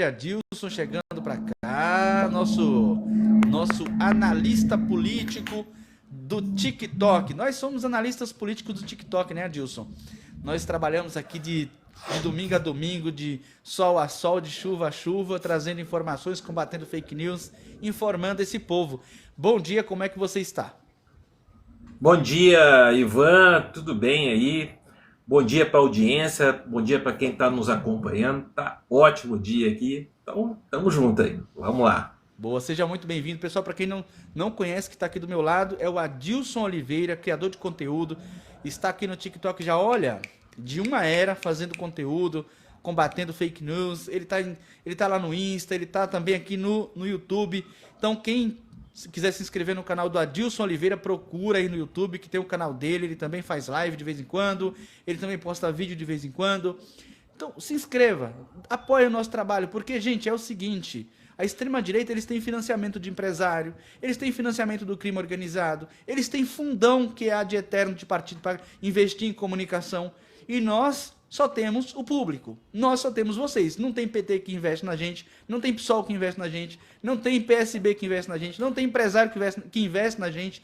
Adilson chegando para cá, nosso analista político do TikTok. Nós somos analistas políticos do TikTok, né, Adilson? Nós trabalhamos aqui de domingo a domingo, de sol a sol, de chuva a chuva, trazendo informações, combatendo fake news, informando esse povo. Bom dia, como é que você está? Bom dia, Ivan, tudo bem aí? Bom dia para a audiência, bom dia para quem está nos acompanhando. Tá ótimo dia aqui, então tamo junto aí, vamos lá. Boa, seja muito bem-vindo. Pessoal, para quem não conhece, que está aqui do meu lado, é o Adilson Oliveira, criador de conteúdo. Está aqui no TikTok já, olha, de uma era fazendo conteúdo, combatendo fake news. Ele tá lá no Insta, ele tá também aqui no YouTube. Então, quem quiser se inscrever no canal do Adilson Oliveira, procura aí no YouTube, que tem o canal dele. Ele também faz live de vez em quando, ele também posta vídeo de vez em quando. Então, se inscreva, apoie o nosso trabalho, porque, gente, é o seguinte... A extrema-direita, eles têm financiamento de empresário, eles têm financiamento do crime organizado, eles têm fundão, que é ad eterno de partido, para investir em comunicação. E nós só temos o público, nós só temos vocês. Não tem PT que investe na gente, não tem PSOL que investe na gente, não tem PSB que investe na gente, não tem empresário que investe na gente,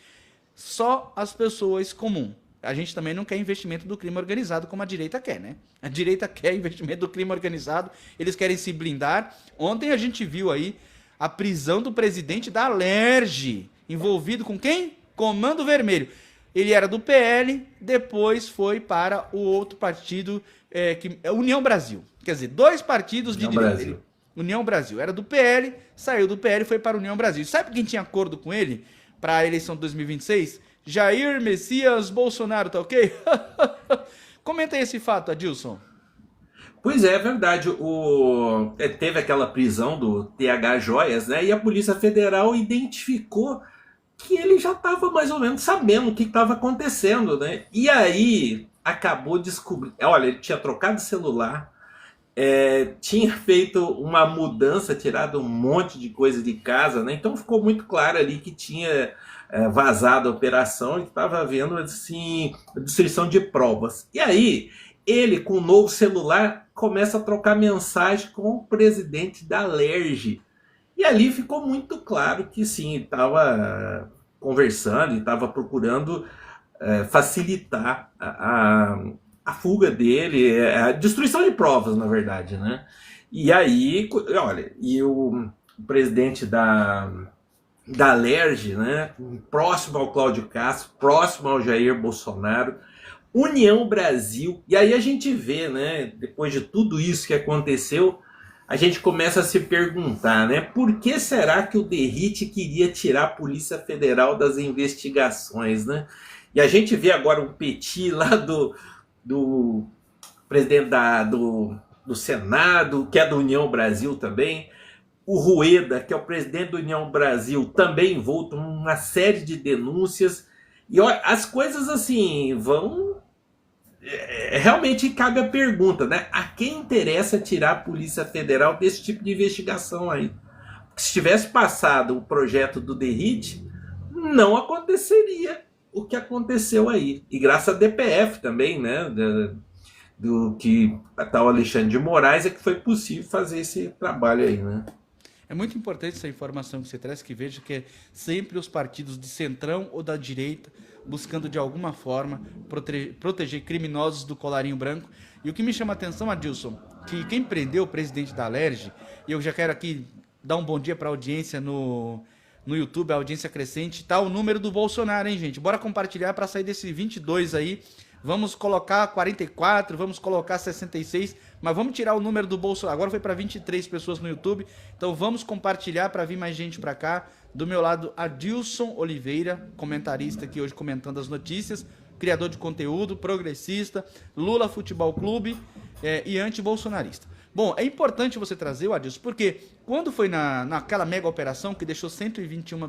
só as pessoas comuns. A gente também não quer investimento do crime organizado como a direita quer, né? A direita quer investimento do crime organizado, eles querem se blindar. Ontem a gente viu aí a prisão do presidente da Alerj, envolvido com quem? Comando Vermelho. Ele era do PL, depois foi para o outro partido, que é União Brasil. Quer dizer, dois partidos de direita. União Brasil. Era do PL, saiu do PL e foi para a União Brasil. Sabe quem tinha acordo com ele para a eleição de 2026? Jair Messias Bolsonaro, tá ok? Comenta aí esse fato, Adilson. Pois é, é verdade, teve aquela prisão do TH Joias, né? E a Polícia Federal identificou que ele já estava mais ou menos sabendo o que estava acontecendo, né? E aí acabou descobrindo, olha, ele tinha trocado de celular, tinha feito uma mudança, tirado um monte de coisa de casa, né? Então ficou muito claro ali que tinha vazado a operação e que estava havendo assim, destruição de provas. E aí ele, com o novo celular, começa a trocar mensagem com o presidente da Alerj. E ali ficou muito claro que sim, estava conversando e estava procurando facilitar a fuga dele, a destruição de provas, na verdade, né? E aí, olha, e o presidente da Alerj, né? Próximo ao Cláudio Castro, próximo ao Jair Bolsonaro, União Brasil. E aí a gente vê, né? Depois de tudo isso que aconteceu, a gente começa a se perguntar, né? Por que será que o Derrite queria tirar a Polícia Federal das investigações, né? E a gente vê agora um petit lá do presidente do Senado, que é da União Brasil também, o Rueda, que é o presidente da União Brasil, também envolto em uma série de denúncias. E ó, as coisas assim vão... realmente cabe a pergunta, né? A quem interessa tirar a Polícia Federal desse tipo de investigação aí? Porque se tivesse passado o projeto do Derrite, não aconteceria o que aconteceu aí. E graças à DPF também, né? Do que a tal Alexandre de Moraes, é que foi possível fazer esse trabalho aí, né? É muito importante essa informação que você traz, que veja que é sempre os partidos de centrão ou da direita buscando de alguma forma proteger criminosos do colarinho branco. E o que me chama a atenção, Adilson, que quem prendeu o presidente da Alerj, e eu já quero aqui dar um bom dia para a audiência no YouTube, a audiência crescente, tá o número do Bolsonaro, hein, gente? Bora compartilhar para sair desse 22 aí. Vamos colocar 44, vamos colocar 66, mas vamos tirar o número do Bolsonaro. Agora foi para 23 pessoas no YouTube, então vamos compartilhar para vir mais gente para cá. Do meu lado, Adilson Oliveira, comentarista aqui hoje comentando as notícias, criador de conteúdo, progressista, Lula Futebol Clube e anti-bolsonarista. Bom, é importante você trazer, Adilson, porque quando foi naquela mega operação que deixou 121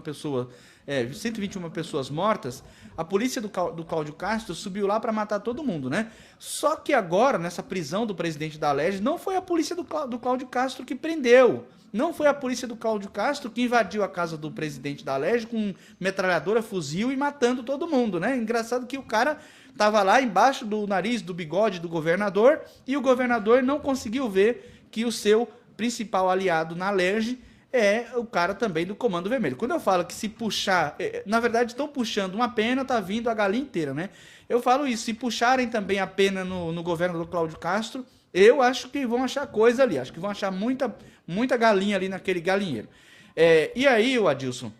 pessoas mortas, a polícia do Cláudio Castro subiu lá para matar todo mundo, né? Só que agora, nessa prisão do presidente da Alerj, não foi a polícia do Cláudio Castro que prendeu. Não foi a polícia do Cláudio Castro que invadiu a casa do presidente da Alerj com metralhadora, fuzil e matando todo mundo, né? Engraçado que o cara tava lá embaixo do nariz, do bigode do governador, e o governador não conseguiu ver que o seu principal aliado na Alerj é o cara também do Comando Vermelho. Quando eu falo que se puxar, na verdade estão puxando uma pena, tá vindo a galinha inteira, né? Eu falo isso, se puxarem também a pena no governo do Cláudio Castro, eu acho que vão achar coisa ali, acho que vão achar muita galinha ali naquele galinheiro. E aí, o Adilson,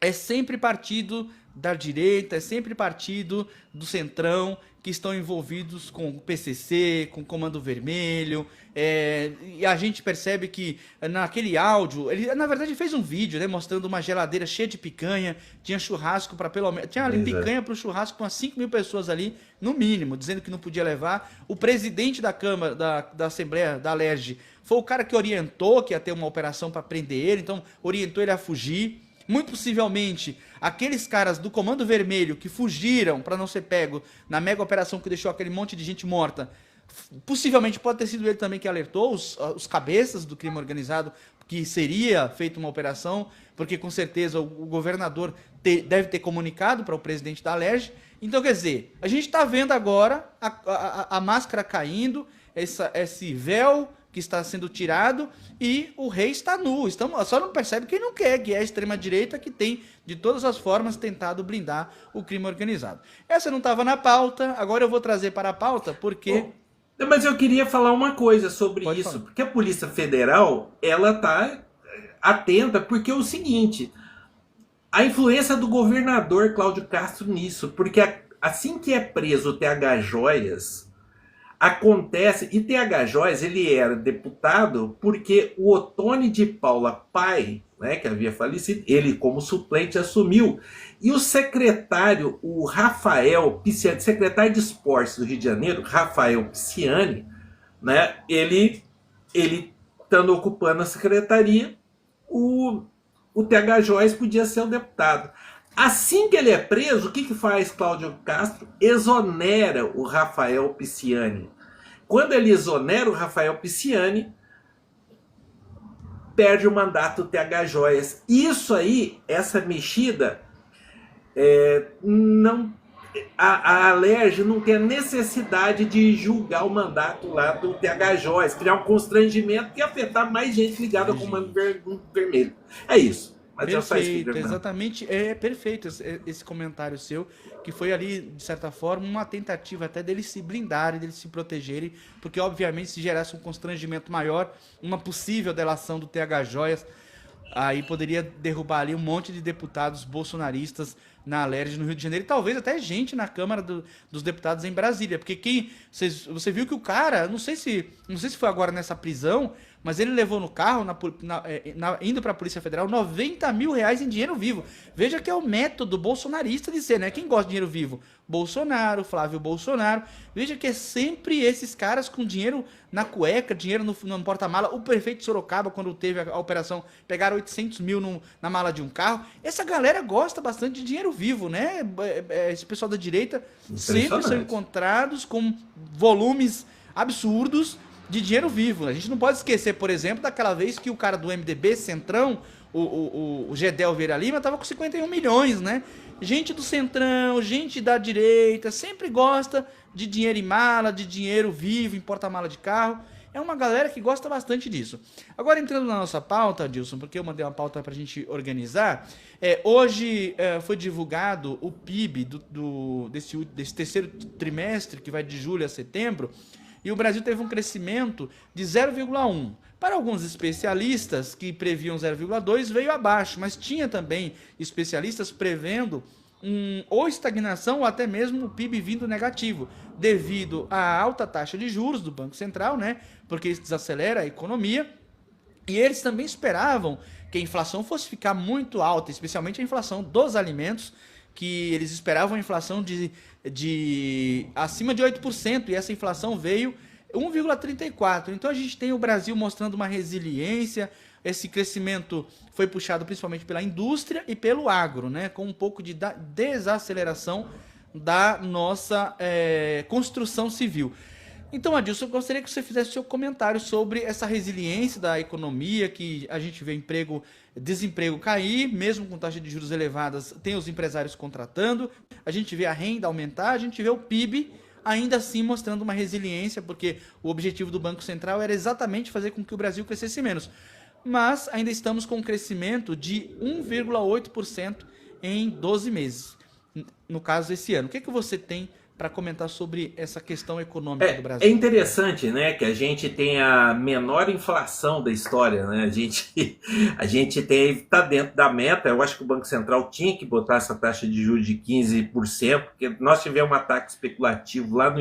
é sempre partido da direita, é sempre partido do Centrão que estão envolvidos com o PCC, com o Comando Vermelho, e a gente percebe que naquele áudio, ele na verdade fez um vídeo, né, mostrando uma geladeira cheia de picanha, tinha churrasco para pelo menos, tinha ali picanha para o churrasco com umas 5.000 pessoas ali, no mínimo, dizendo que não podia levar. O presidente da Câmara, da Assembleia, da Alerj, foi o cara que orientou que ia ter uma operação para prender ele, então orientou ele a fugir. Muito possivelmente, aqueles caras do Comando Vermelho que fugiram para não ser pego na mega operação que deixou aquele monte de gente morta, possivelmente pode ter sido ele também que alertou os cabeças do crime organizado que seria feita uma operação, porque com certeza o governador deve ter comunicado para o presidente da Alerj. Então, quer dizer, a gente está vendo agora a máscara caindo, esse véu que está sendo tirado e o rei está nu. Só não percebe quem não quer, que é a extrema-direita que tem, de todas as formas, tentado blindar o crime organizado. Essa não estava na pauta, agora eu vou trazer para a pauta, porque... Mas eu queria falar uma coisa sobre Pode isso, falar. porque a Polícia Federal, ela está atenta, porque é o seguinte, a influência do governador Cláudio Castro nisso, porque assim que é preso o TH Joias, acontece, e TH Joias, ele era deputado porque o Ottoni de Paula pai, né, que havia falecido, ele como suplente assumiu, e o secretário, o Rafael Pisciani, secretário de Esportes do Rio de Janeiro, Rafael Pisciani, né, ele estando ocupando a secretaria, o TH Joias podia ser o deputado. Assim que ele é preso, o que faz Cláudio Castro? Exonera o Rafael Pisciani. Quando ele exonera o Rafael Pisciani, perde o mandato do TH Joias. Isso aí, essa mexida, a Alerj não tem a necessidade de julgar o mandato lá do TH Joias, criar um constrangimento que afetar mais gente ligada ao Comando Vermelho. É isso. Mas perfeito, exatamente, perfeito esse comentário seu, que foi ali, de certa forma, uma tentativa até deles se blindarem, deles se protegerem, porque obviamente se gerasse um constrangimento maior, uma possível delação do TH Joias, aí poderia derrubar ali um monte de deputados bolsonaristas na Alerj no Rio de Janeiro, e talvez até gente na Câmara dos Deputados em Brasília, porque você viu que o cara, não sei se foi agora nessa prisão, mas ele levou no carro, indo para a Polícia Federal, 90 mil reais em dinheiro vivo. Veja que é o método bolsonarista de ser, né? Quem gosta de dinheiro vivo? Bolsonaro, Flávio Bolsonaro. Veja que é sempre esses caras com dinheiro na cueca, dinheiro no porta-mala. O prefeito de Sorocaba, quando teve a operação, pegaram 800 mil na mala de um carro. Essa galera gosta bastante de dinheiro vivo, né? Esse pessoal da direita sempre são encontrados com volumes absurdos de dinheiro vivo. A gente não pode esquecer, por exemplo, daquela vez que o cara do MDB, Centrão, o Gedel Vieira Lima, tava com 51 milhões, né? Gente do Centrão, gente da direita, sempre gosta de dinheiro em mala, de dinheiro vivo, em porta-mala de carro. É uma galera que gosta bastante disso. Agora, entrando na nossa pauta, Adilson, porque eu mandei uma pauta pra gente organizar, hoje foi divulgado o PIB desse terceiro trimestre, que vai de julho a setembro, e o Brasil teve um crescimento de 0,1. Para alguns especialistas que previam 0,2, veio abaixo, mas tinha também especialistas prevendo ou estagnação ou até mesmo o PIB vindo negativo, devido à alta taxa de juros do Banco Central, né? Porque isso desacelera a economia. E eles também esperavam que a inflação fosse ficar muito alta, especialmente a inflação dos alimentos, que eles esperavam a inflação de acima de 8%, e essa inflação veio 1,34%. Então a gente tem o Brasil mostrando uma resiliência, esse crescimento foi puxado principalmente pela indústria e pelo agro, né, com um pouco de desaceleração da nossa construção civil. Então, Adilson, eu gostaria que você fizesse seu comentário sobre essa resiliência da economia, que a gente vê desemprego cair, mesmo com taxa de juros elevadas, tem os empresários contratando, a gente vê a renda aumentar, a gente vê o PIB ainda assim mostrando uma resiliência, porque o objetivo do Banco Central era exatamente fazer com que o Brasil crescesse menos. Mas ainda estamos com um crescimento de 1,8% em 12 meses, no caso esse ano. O que você tem para comentar sobre essa questão econômica do Brasil? É interessante, né, que a gente tem a menor inflação da história, né? A gente tá dentro da meta. Eu acho que o Banco Central tinha que botar essa taxa de juros de 15%, porque nós tivemos um ataque especulativo lá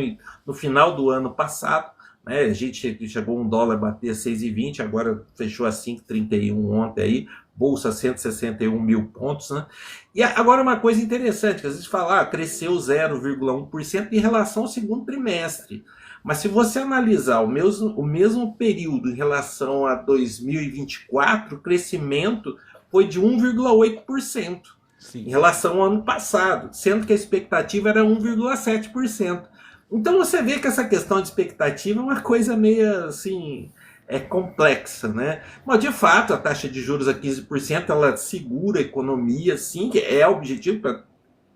no final do ano passado, né? A gente chegou um dólar a bater 6,20, agora fechou a 5,31 ontem aí, bolsa 161 mil pontos, né? E agora uma coisa interessante, que às vezes fala, cresceu 0,1% em relação ao segundo trimestre. Mas se você analisar o mesmo período em relação a 2024, o crescimento foi de 1,8% em relação ao ano passado, sendo que a expectativa era 1,7%. Então você vê que essa questão de expectativa é uma coisa meio assim, complexa, né? Mas de fato a taxa de juros a 15% ela segura a economia, sim, que é o objetivo para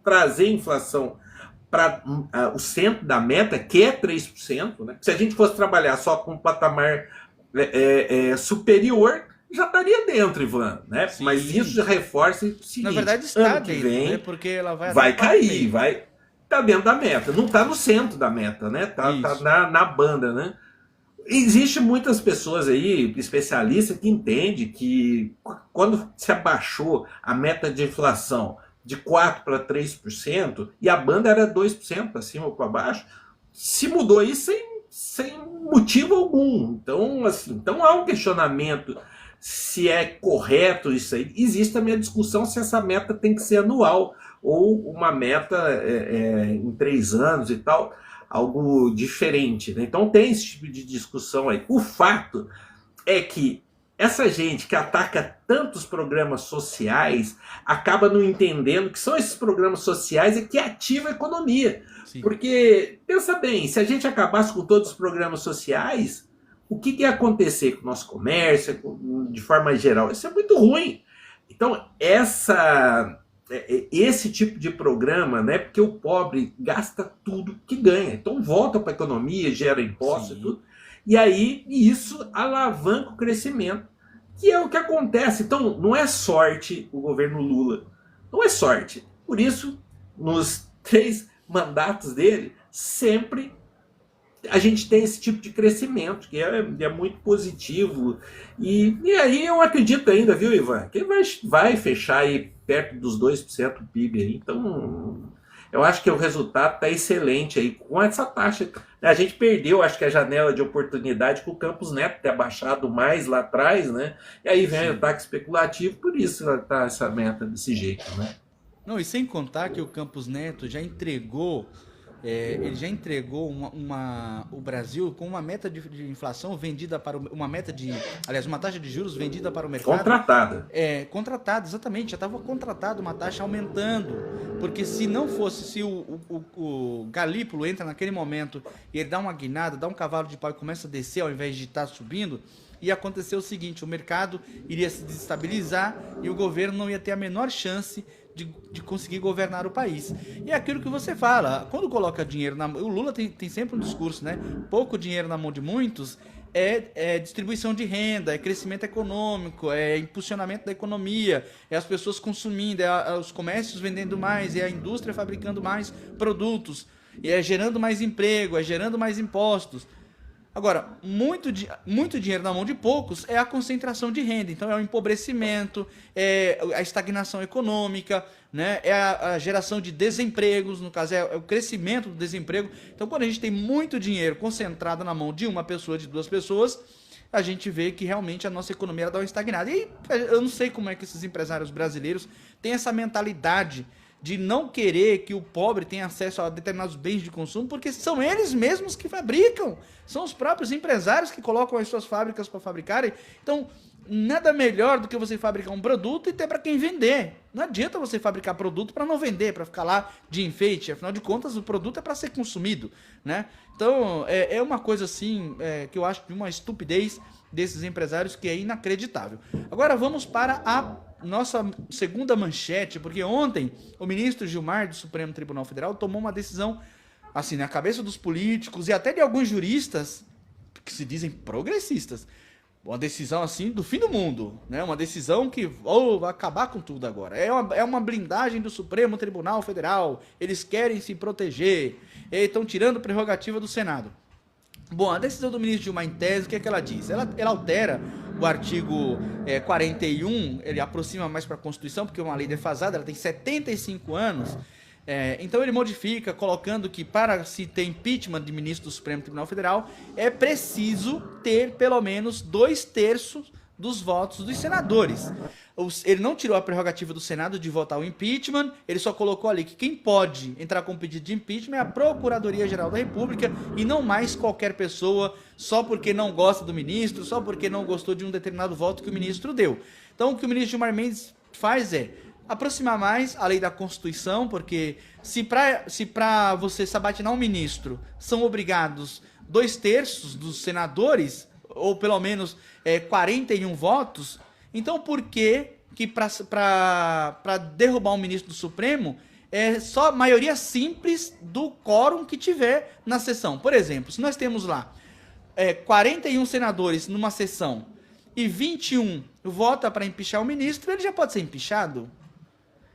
trazer a inflação para o centro da meta, que é 3%, né? Se a gente fosse trabalhar só com um patamar superior, já estaria dentro, Ivan, né? Sim. Mas isso já reforça o seguinte: na verdade está ano que dentro, vem, né? Porque ela vai cair, tá dentro da meta, não tá no centro da meta, né? Tá na banda, né? Existe muitas pessoas aí, especialistas, que entendem que quando se abaixou a meta de inflação de 4% para 3% e a banda era 2% para cima ou para baixo, se mudou aí sem motivo algum. Então, assim, então há um questionamento se é correto isso aí. Existe também a discussão se essa meta tem que ser anual ou uma meta em 3 anos e tal, algo diferente, né? Então tem esse tipo de discussão aí. O fato é que essa gente que ataca tantos programas sociais acaba não entendendo que são esses programas sociais que ativam a economia. Sim. Porque, pensa bem, se a gente acabasse com todos os programas sociais, o que ia acontecer com o nosso comércio, de forma geral? Isso é muito ruim. Então, esse tipo de programa, né? Porque o pobre gasta tudo que ganha. Então volta para a economia, gera imposto e tudo. E aí isso alavanca o crescimento, que é o que acontece. Então não é sorte o governo Lula. Não é sorte. Por isso, nos 3 mandatos dele, sempre a gente tem esse tipo de crescimento, que é muito positivo. E aí eu acredito ainda, viu, Ivan, que vai fechar aí perto dos 2% do PIB aí. Então, eu acho que o resultado está excelente aí com essa taxa. A gente perdeu, acho que a janela de oportunidade com o Campos Neto ter abaixado mais lá atrás, né? E aí vem o ataque especulativo, por isso está essa meta desse jeito, né? Não, e sem contar que o Campos Neto já entregou... ele já entregou o Brasil com uma meta de inflação vendida para uma taxa de juros vendida para o mercado. Contratada. Contratada, exatamente. Já estava contratado uma taxa aumentando. Porque se não fosse, se o Galípolo entra naquele momento e ele dá uma guinada, dá um cavalo de pau e começa a descer ao invés de estar subindo, ia acontecer o seguinte: o mercado iria se desestabilizar e o governo não ia ter a menor chance de conseguir governar o país. E é aquilo que você fala, quando coloca dinheiro na mão, o Lula tem sempre um discurso, né? Pouco dinheiro na mão de muitos é distribuição de renda, é crescimento econômico, é impulsionamento da economia, é as pessoas consumindo, é os comércios vendendo mais, é a indústria fabricando mais produtos, e é gerando mais emprego, é gerando mais impostos. Agora, muito dinheiro na mão de poucos é a concentração de renda. Então, é o empobrecimento, é a estagnação econômica, né? É a geração de desempregos, no caso, é o crescimento do desemprego. Então, quando a gente tem muito dinheiro concentrado na mão de uma pessoa, de 2 pessoas, a gente vê que realmente a nossa economia dá uma estagnada. E eu não sei como é que esses empresários brasileiros têm essa mentalidade de não querer que o pobre tenha acesso a determinados bens de consumo, porque são eles mesmos que fabricam, são os próprios empresários que colocam as suas fábricas para fabricarem. Então, nada melhor do que você fabricar um produto e ter para quem vender. Não adianta você fabricar produto para não vender, para ficar lá de enfeite. Afinal de contas, o produto é para ser consumido, né? Então, é uma coisa assim que eu acho de uma estupidez desses empresários que é inacreditável. Agora vamos para a nossa segunda manchete, porque ontem o ministro Gilmar do Supremo Tribunal Federal tomou uma decisão assim, na cabeça dos políticos e até de alguns juristas que se dizem progressistas, uma decisão assim do fim do mundo, né? Uma decisão que vai acabar com tudo agora. É uma blindagem do Supremo Tribunal Federal. Eles querem se proteger. Estão tirando prerrogativa do Senado. Bom, a decisão do ministro Gilmar em tese, o que é que ela diz? Ela altera o artigo 41, ele aproxima mais para a Constituição, porque é uma lei defasada, ela tem 75 anos. Então ele modifica, colocando que para se ter impeachment de ministro do Supremo Tribunal Federal, é preciso ter pelo menos 2/3 dos votos dos senadores. Ele não tirou a prerrogativa do Senado de votar o impeachment, ele só colocou ali que quem pode entrar com pedido de impeachment é a Procuradoria-Geral da República e não mais qualquer pessoa, só porque não gosta do ministro, só porque não gostou de um determinado voto que o ministro deu. Então o que o ministro Gilmar Mendes faz é aproximar mais a lei da Constituição, porque se para você sabatinar um ministro são obrigados 2/3 dos senadores, ou pelo menos 41 votos, então por que para derrubar um ministro do Supremo é só maioria simples do quórum que tiver na sessão? Por exemplo, se nós temos lá 41 senadores numa sessão e 21 vota para empichar o ministro, ele já pode ser empichado?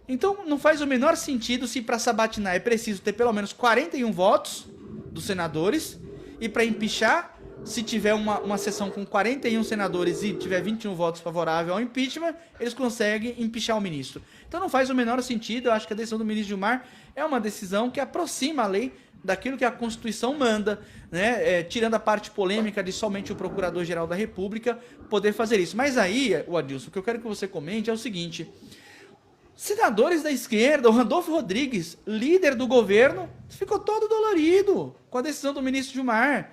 Então não faz o menor sentido se para sabatinar é preciso ter pelo menos 41 votos dos senadores e para empichar, se tiver uma sessão com 41 senadores e tiver 21 votos favoráveis ao impeachment, eles conseguem empichar o ministro. Então não faz o menor sentido. Eu acho que a decisão do ministro Gilmar é uma decisão que aproxima a lei daquilo que a Constituição manda, né? Tirando a parte polêmica de somente o Procurador-Geral da República poder fazer isso. Mas aí, Adilson, o que eu quero que você comente é o seguinte: senadores da esquerda, o Randolfo Rodrigues, líder do governo, ficou todo dolorido com a decisão do ministro Gilmar.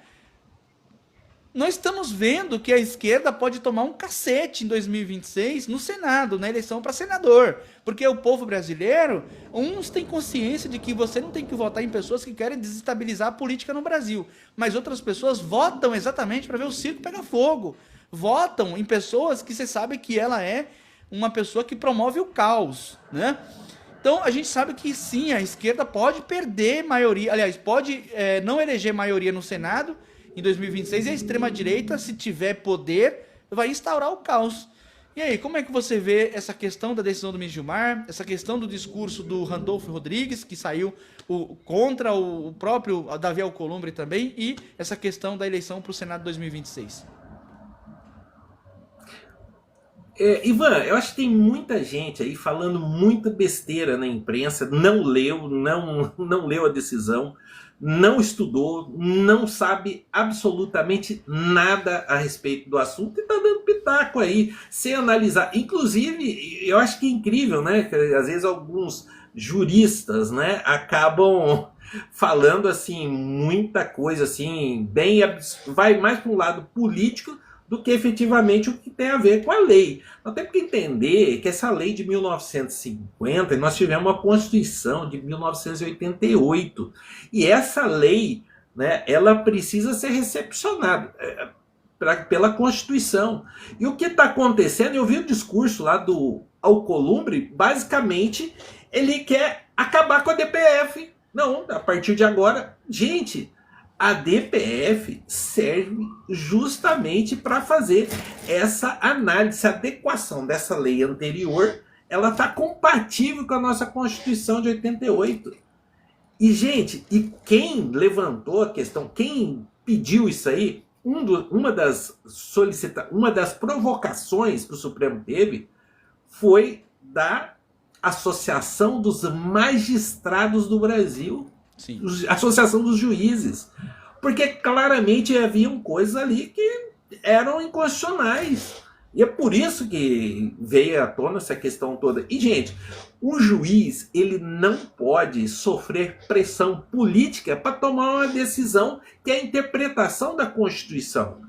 Nós estamos vendo que a esquerda pode tomar um cacete em 2026 no Senado, na eleição para senador. Porque o povo brasileiro, uns têm consciência de que você não tem que votar em pessoas que querem desestabilizar a política no Brasil. Mas outras pessoas votam exatamente para ver o circo pegar fogo. Votam em pessoas que você sabe que ela é uma pessoa que promove o caos, né? Então a gente sabe que sim, a esquerda pode perder maioria, aliás, pode não eleger maioria no Senado em 2026, e a extrema-direita, se tiver poder, vai instaurar o caos. E aí, como é que você vê essa questão da decisão do ministro Gilmar, essa questão do discurso do Randolfo Rodrigues, que saiu contra o próprio Davi Alcolumbre também, e essa questão da eleição para o Senado 2026? Ivan, eu acho que tem muita gente aí falando muita besteira na imprensa, não leu a decisão, não estudou, não sabe absolutamente nada a respeito do assunto e tá dando pitaco aí, sem analisar. Inclusive, eu acho que é incrível, né? Que às vezes alguns juristas, né, acabam falando assim muita coisa assim, vai mais para um lado político do que efetivamente o que tem a ver com a lei. Nós temos que entender que essa lei de 1950, nós tivemos uma Constituição de 1988, e essa lei, né, ela precisa ser recepcionada pela Constituição. E o que está acontecendo, eu vi o discurso lá do Alcolumbre, basicamente ele quer acabar com a DPF. Não, a partir de agora, gente, a DPF serve justamente para fazer essa análise, essa adequação dessa lei anterior, ela está compatível com a nossa Constituição de 88. E, gente, quem levantou a questão, quem pediu isso aí, uma das provocações que o Supremo teve foi da Associação dos Magistrados do Brasil, Sim. Associação dos Juízes, porque claramente haviam coisas ali que eram inconstitucionais. E é por isso que veio à tona essa questão toda. E, gente, o juiz, ele não pode sofrer pressão política para tomar uma decisão que é a interpretação da Constituição.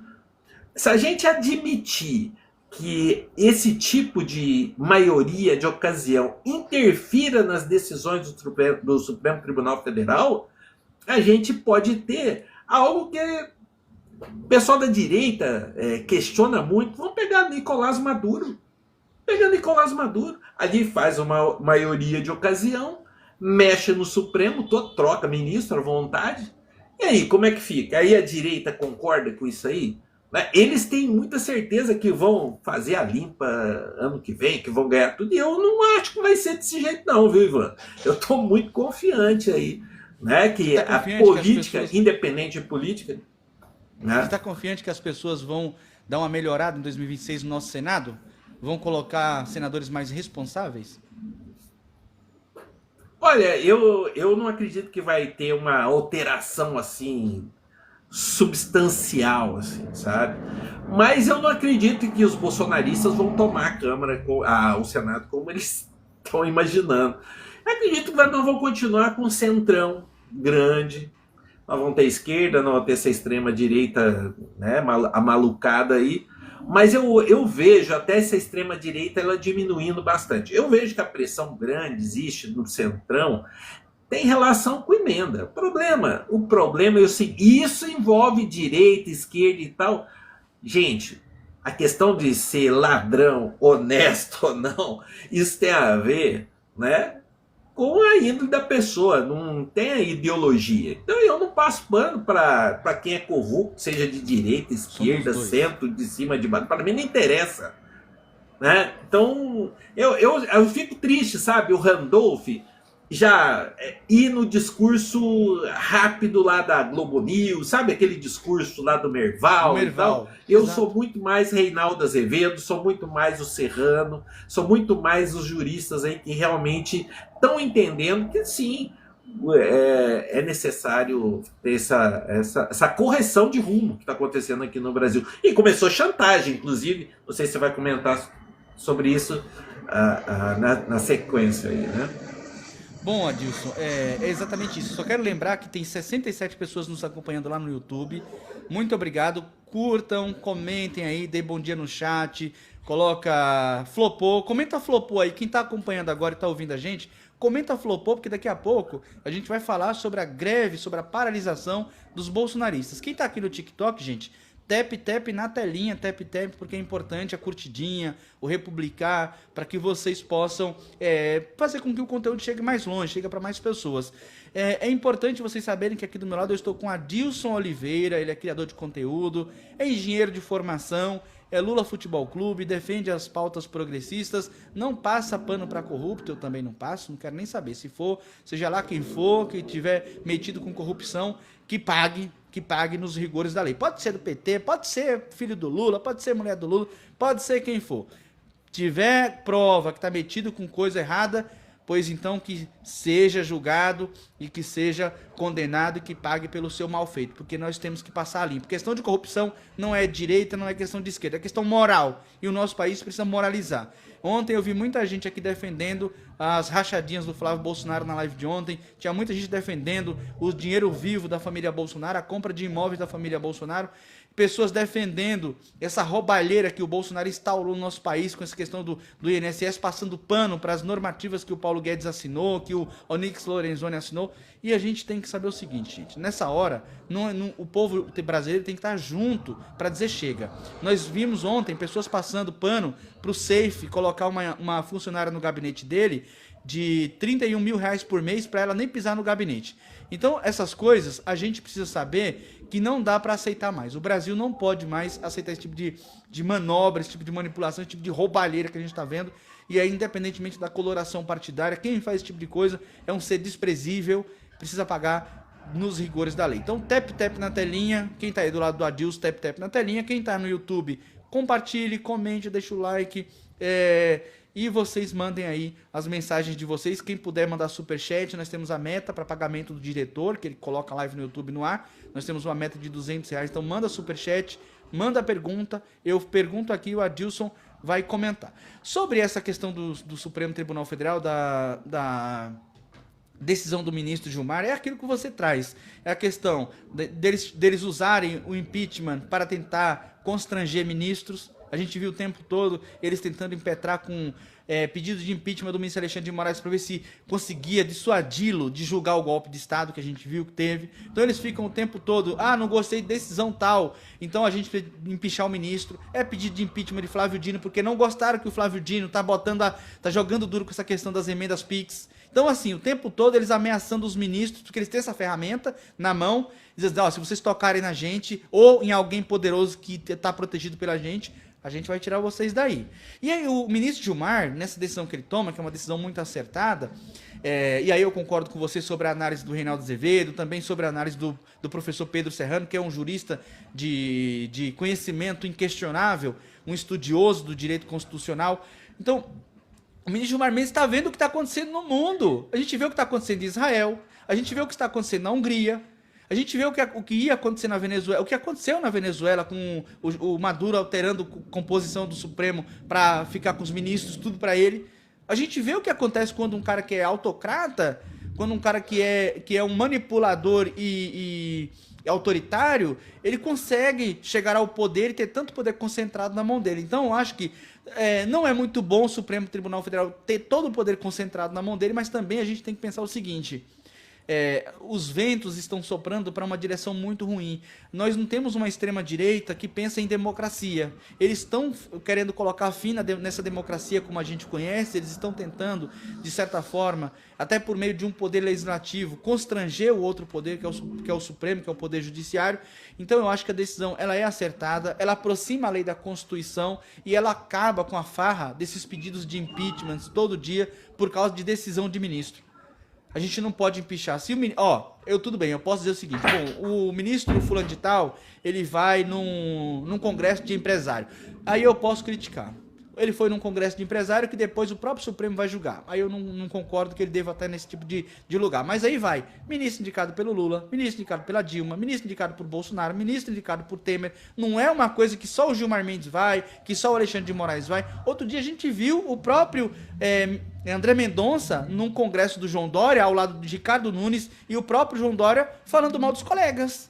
Se a gente admitir que esse tipo de maioria de ocasião interfira nas decisões do Supremo Tribunal Federal, a gente pode ter algo que o pessoal da direita questiona muito. Vamos pegar Nicolás Maduro. Ali faz uma maioria de ocasião, mexe no Supremo, troca ministro à vontade. E aí, como é que fica? Aí a direita concorda com isso aí? Né? Eles têm muita certeza que vão fazer a limpa ano que vem, que vão ganhar tudo. E eu não acho que vai ser desse jeito não, viu, Ivan? Eu estou muito confiante aí, né? Que tá a política, pessoas... independente de política... Né? Você está confiante que as pessoas vão dar uma melhorada em 2026 no nosso Senado? Vão colocar senadores mais responsáveis? Olha, eu não acredito que vai ter uma alteração assim substancial, assim, sabe? Mas eu não acredito que os bolsonaristas vão tomar a Câmara, o Senado como eles estão imaginando. Eu acredito que nós vamos continuar com um centrão grande. Nós vamos ter esquerda, nós vamos ter essa extrema direita, né, amalucada aí. Mas eu vejo até essa extrema-direita ela diminuindo bastante. Eu vejo que a pressão grande existe no centrão, tem relação com emenda. O problema é o seguinte, isso envolve direita, esquerda e tal. Gente, a questão de ser ladrão, honesto ou não, isso tem a ver, né, com a índole da pessoa, não tem a ideologia. Então eu não passo pano para quem é corrupto, seja de direita, esquerda, centro, de cima, de baixo. Para mim não interessa. Né? Então eu fico triste, sabe? O Randolph já ir no discurso rápido lá da Globo News, sabe aquele discurso lá do Merval? Então, eu sou muito mais Reinaldo Azevedo, sou muito mais o Serrano, sou muito mais os juristas aí que realmente estão entendendo que sim, é necessário ter essa correção de rumo que está acontecendo aqui no Brasil. E começou chantagem, inclusive, não sei se você vai comentar sobre isso na sequência aí, né? Bom, Adilson, é exatamente isso. Só quero lembrar que tem 67 pessoas nos acompanhando lá no YouTube. Muito obrigado. Curtam, comentem aí, dê bom dia no chat, coloca flopou, comenta flopou aí. Quem está acompanhando agora e está ouvindo a gente, comenta flopou, porque daqui a pouco a gente vai falar sobre a greve, sobre a paralisação dos bolsonaristas. Quem está aqui no TikTok, gente, tap na telinha, tap, porque é importante a curtidinha, o republicar, para que vocês possam fazer com que o conteúdo chegue mais longe, chegue para mais pessoas. É importante vocês saberem que aqui do meu lado eu estou com Adilson Oliveira, ele é criador de conteúdo, é engenheiro de formação, é Lula Futebol Clube, defende as pautas progressistas, não passa pano para corrupto, eu também não passo, não quero nem saber. Se for, seja lá quem for, que tiver metido com corrupção, que pague nos rigores da lei. Pode ser do PT, pode ser filho do Lula, pode ser mulher do Lula, pode ser quem for. Tiver prova que está metido com coisa errada, pois então que seja julgado e que seja condenado e que pague pelo seu mal feito, porque nós temos que passar limpo. Questão de corrupção não é direita, não é questão de esquerda, é questão moral, e o nosso país precisa moralizar. Ontem eu vi muita gente aqui defendendo as rachadinhas do Flávio Bolsonaro na live de ontem, tinha muita gente defendendo o dinheiro vivo da família Bolsonaro, a compra de imóveis da família Bolsonaro, pessoas defendendo essa roubalheira que o Bolsonaro instaurou no nosso país com essa questão do INSS, passando pano para as normativas que o Paulo Guedes assinou, que o Onyx Lorenzoni assinou. E a gente tem que saber o seguinte, gente, nessa hora, o povo brasileiro tem que estar junto para dizer chega. Nós vimos ontem pessoas passando pano para o Safe colocar uma funcionária no gabinete dele de 31 mil reais por mês para ela nem pisar no gabinete. Então, essas coisas a gente precisa saber que não dá para aceitar mais. O Brasil não pode mais aceitar esse tipo de manobra, esse tipo de manipulação, esse tipo de roubalheira que a gente está vendo. E aí, independentemente da coloração partidária, quem faz esse tipo de coisa é um ser desprezível, precisa pagar nos rigores da lei. Então, tap na telinha. Quem está aí do lado do Adilson, tap na telinha. Quem está no YouTube, compartilhe, comente, deixa o like. E vocês mandem aí as mensagens de vocês. Quem puder mandar superchat, nós temos a meta para pagamento do diretor, que ele coloca a live no YouTube no ar. Nós temos uma meta de R$200, então manda superchat, manda pergunta. Eu pergunto aqui, o Adilson vai comentar. Sobre essa questão do Supremo Tribunal Federal, da decisão do ministro Gilmar, é aquilo que você traz. É a questão deles usarem o impeachment para tentar constranger ministros. A gente viu o tempo todo eles tentando impetrar com pedido de impeachment do ministro Alexandre de Moraes para ver se conseguia dissuadi-lo de julgar o golpe de Estado que a gente viu que teve. Então eles ficam o tempo todo, não gostei de decisão tal, então a gente precisa empichar o ministro. É pedido de impeachment de Flávio Dino, porque não gostaram que o Flávio Dino tá jogando duro com essa questão das emendas PIX. Então, assim, o tempo todo eles ameaçando os ministros, porque eles têm essa ferramenta na mão, dizendo, ó, se vocês tocarem na gente, ou em alguém poderoso que está protegido pela gente, a gente vai tirar vocês daí. E aí o ministro Gilmar, nessa decisão que ele toma, que é uma decisão muito acertada, e aí eu concordo com você sobre a análise do Reinaldo Azevedo, também sobre a análise do professor Pedro Serrano, que é um jurista de conhecimento inquestionável, um estudioso do direito constitucional. Então, o ministro Gilmar Mendes está vendo o que está acontecendo no mundo. A gente vê o que está acontecendo em Israel, a gente vê o que está acontecendo na Hungria, a gente vê o que ia acontecer na Venezuela, o que aconteceu na Venezuela com o Maduro alterando a composição do Supremo para ficar com os ministros, tudo para ele. A gente vê o que acontece quando um cara que é autocrata, quando um cara que é um manipulador e autoritário, ele consegue chegar ao poder e ter tanto poder concentrado na mão dele. Então, eu acho que não é muito bom o Supremo Tribunal Federal ter todo o poder concentrado na mão dele, mas também a gente tem que pensar o seguinte... os ventos estão soprando para uma direção muito ruim. Nós não temos uma extrema-direita que pensa em democracia. Eles estão querendo colocar fim nessa democracia como a gente conhece, eles estão tentando, de certa forma, até por meio de um poder legislativo, constranger o outro poder, que é o Supremo, que é o Poder Judiciário. Então eu acho que a decisão ela é acertada, ela aproxima a lei da Constituição e ela acaba com a farra desses pedidos de impeachment todo dia por causa de decisão de ministro. A gente não pode empichar. Se tudo bem, eu posso dizer o seguinte, o ministro fulano de tal, ele vai num congresso de empresário. Aí eu posso criticar. Ele foi num congresso de empresário que depois o próprio Supremo vai julgar. Aí eu não concordo que ele deva estar nesse tipo de lugar. Mas aí vai, ministro indicado pelo Lula, ministro indicado pela Dilma, ministro indicado por Bolsonaro, ministro indicado por Temer. Não é uma coisa que só o Gilmar Mendes vai, que só o Alexandre de Moraes vai. Outro dia a gente viu o próprio André Mendonça num congresso do João Dória, ao lado de Ricardo Nunes, e o próprio João Dória falando mal dos colegas.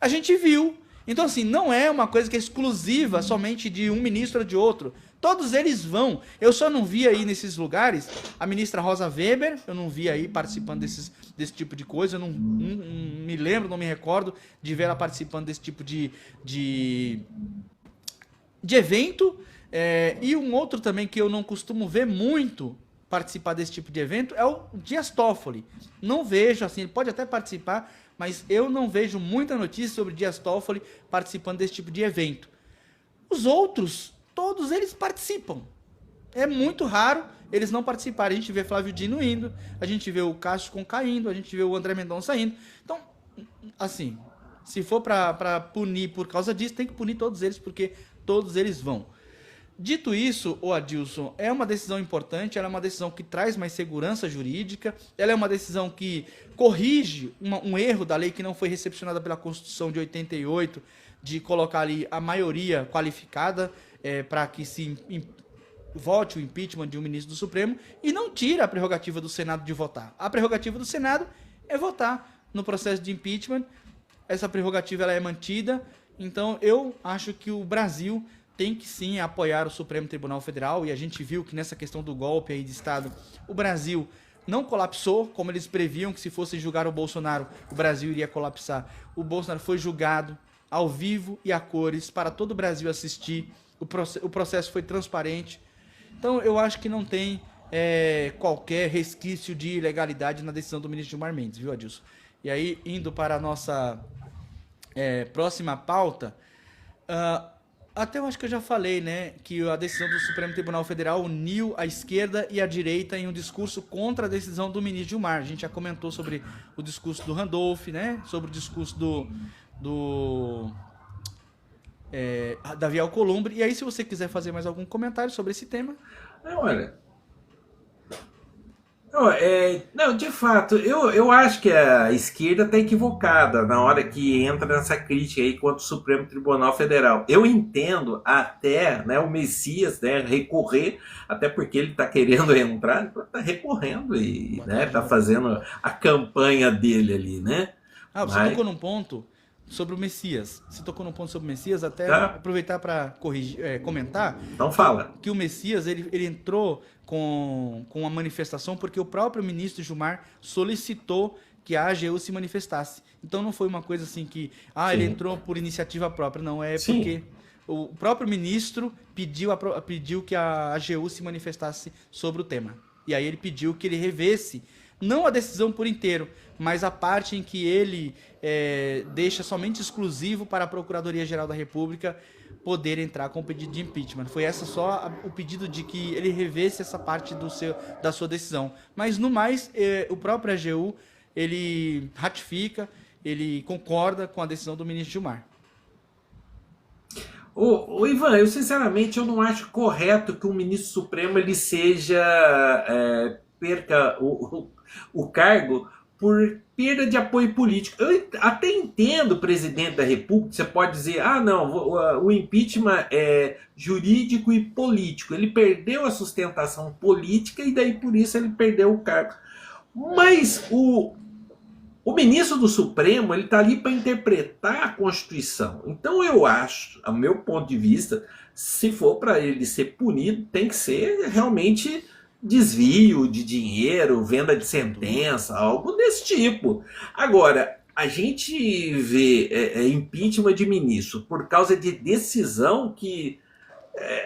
A gente viu. Então, assim, não é uma coisa que é exclusiva somente de um ministro ou de outro. Todos eles vão. Eu só não vi aí nesses lugares a ministra Rosa Weber, eu não vi aí participando desse tipo de coisa, eu não me lembro, não me recordo de ver ela participando desse tipo de evento. E um outro também que eu não costumo ver muito participar desse tipo de evento é o Dias Toffoli. Não vejo, assim, ele pode até participar, mas eu não vejo muita notícia sobre Dias Toffoli participando desse tipo de evento. Os outros, todos eles participam. É muito raro eles não participarem. A gente vê Flávio Dino indo, a gente vê o Cássio Conká indo, a gente vê o André Mendonça indo. Então, assim, se for para punir por causa disso, tem que punir todos eles, porque todos eles vão. Dito isso, Adilson, é uma decisão importante, ela é uma decisão que traz mais segurança jurídica, ela é uma decisão que corrige um erro da lei que não foi recepcionada pela Constituição de 88, de colocar ali a maioria qualificada para que se vote o impeachment de um ministro do Supremo, e não tira a prerrogativa do Senado de votar. A prerrogativa do Senado é votar no processo de impeachment, essa prerrogativa ela é mantida, então eu acho que o Brasil tem que sim apoiar o Supremo Tribunal Federal, e a gente viu que nessa questão do golpe aí de Estado, o Brasil não colapsou, como eles previam que se fosse julgar o Bolsonaro, o Brasil iria colapsar. O Bolsonaro foi julgado ao vivo e a cores, para todo o Brasil assistir, o processo foi transparente. Então eu acho que não tem qualquer resquício de ilegalidade na decisão do ministro Gilmar Mendes, viu, Adilson? E aí, indo para a nossa próxima pauta, até eu acho que eu já falei, né, que a decisão do Supremo Tribunal Federal uniu a esquerda e a direita em um discurso contra a decisão do ministro Gilmar. A gente já comentou sobre o discurso do Randolph, né, sobre o discurso do Davi Alcolumbre. E aí, se você quiser fazer mais algum comentário sobre esse tema... Não, de fato, eu acho que a esquerda está equivocada na hora que entra nessa crítica aí contra o Supremo Tribunal Federal. Eu entendo até, né, o Messias, né, recorrer, até porque ele está querendo entrar, está recorrendo e está fazendo a campanha dele ali, né? Você tocou num ponto sobre o Messias. Você tocou num ponto sobre o Messias, até aproveitar para comentar. Então fala. Que o Messias ele entrou com uma manifestação porque o próprio ministro Gilmar solicitou que a AGU se manifestasse. Então não foi uma coisa assim que ele entrou por iniciativa própria, não, porque o próprio ministro pediu que a AGU se manifestasse sobre o tema. E aí ele pediu que ele revesse, não a decisão por inteiro, mas a parte em que ele deixa somente exclusivo para a Procuradoria-Geral da República poder entrar com o pedido de impeachment. Foi essa só o pedido de que ele revesse essa parte da sua decisão. Mas no mais, o próprio AGU, ele ratifica, ele concorda com a decisão do ministro Gilmar. Ô Ivan, eu sinceramente eu não acho correto que um ministro supremo ele perca o cargo por perda de apoio político. Eu até entendo o presidente da República, você pode dizer, não, o impeachment é jurídico e político. Ele perdeu a sustentação política e daí por isso ele perdeu o cargo. Mas o ministro do Supremo ele está ali para interpretar a Constituição. Então eu acho, ao meu ponto de vista, se for para ele ser punido, tem que ser realmente desvio de dinheiro, venda de sentença, algo desse tipo. Agora, a gente vê impeachment de ministro por causa de decisão que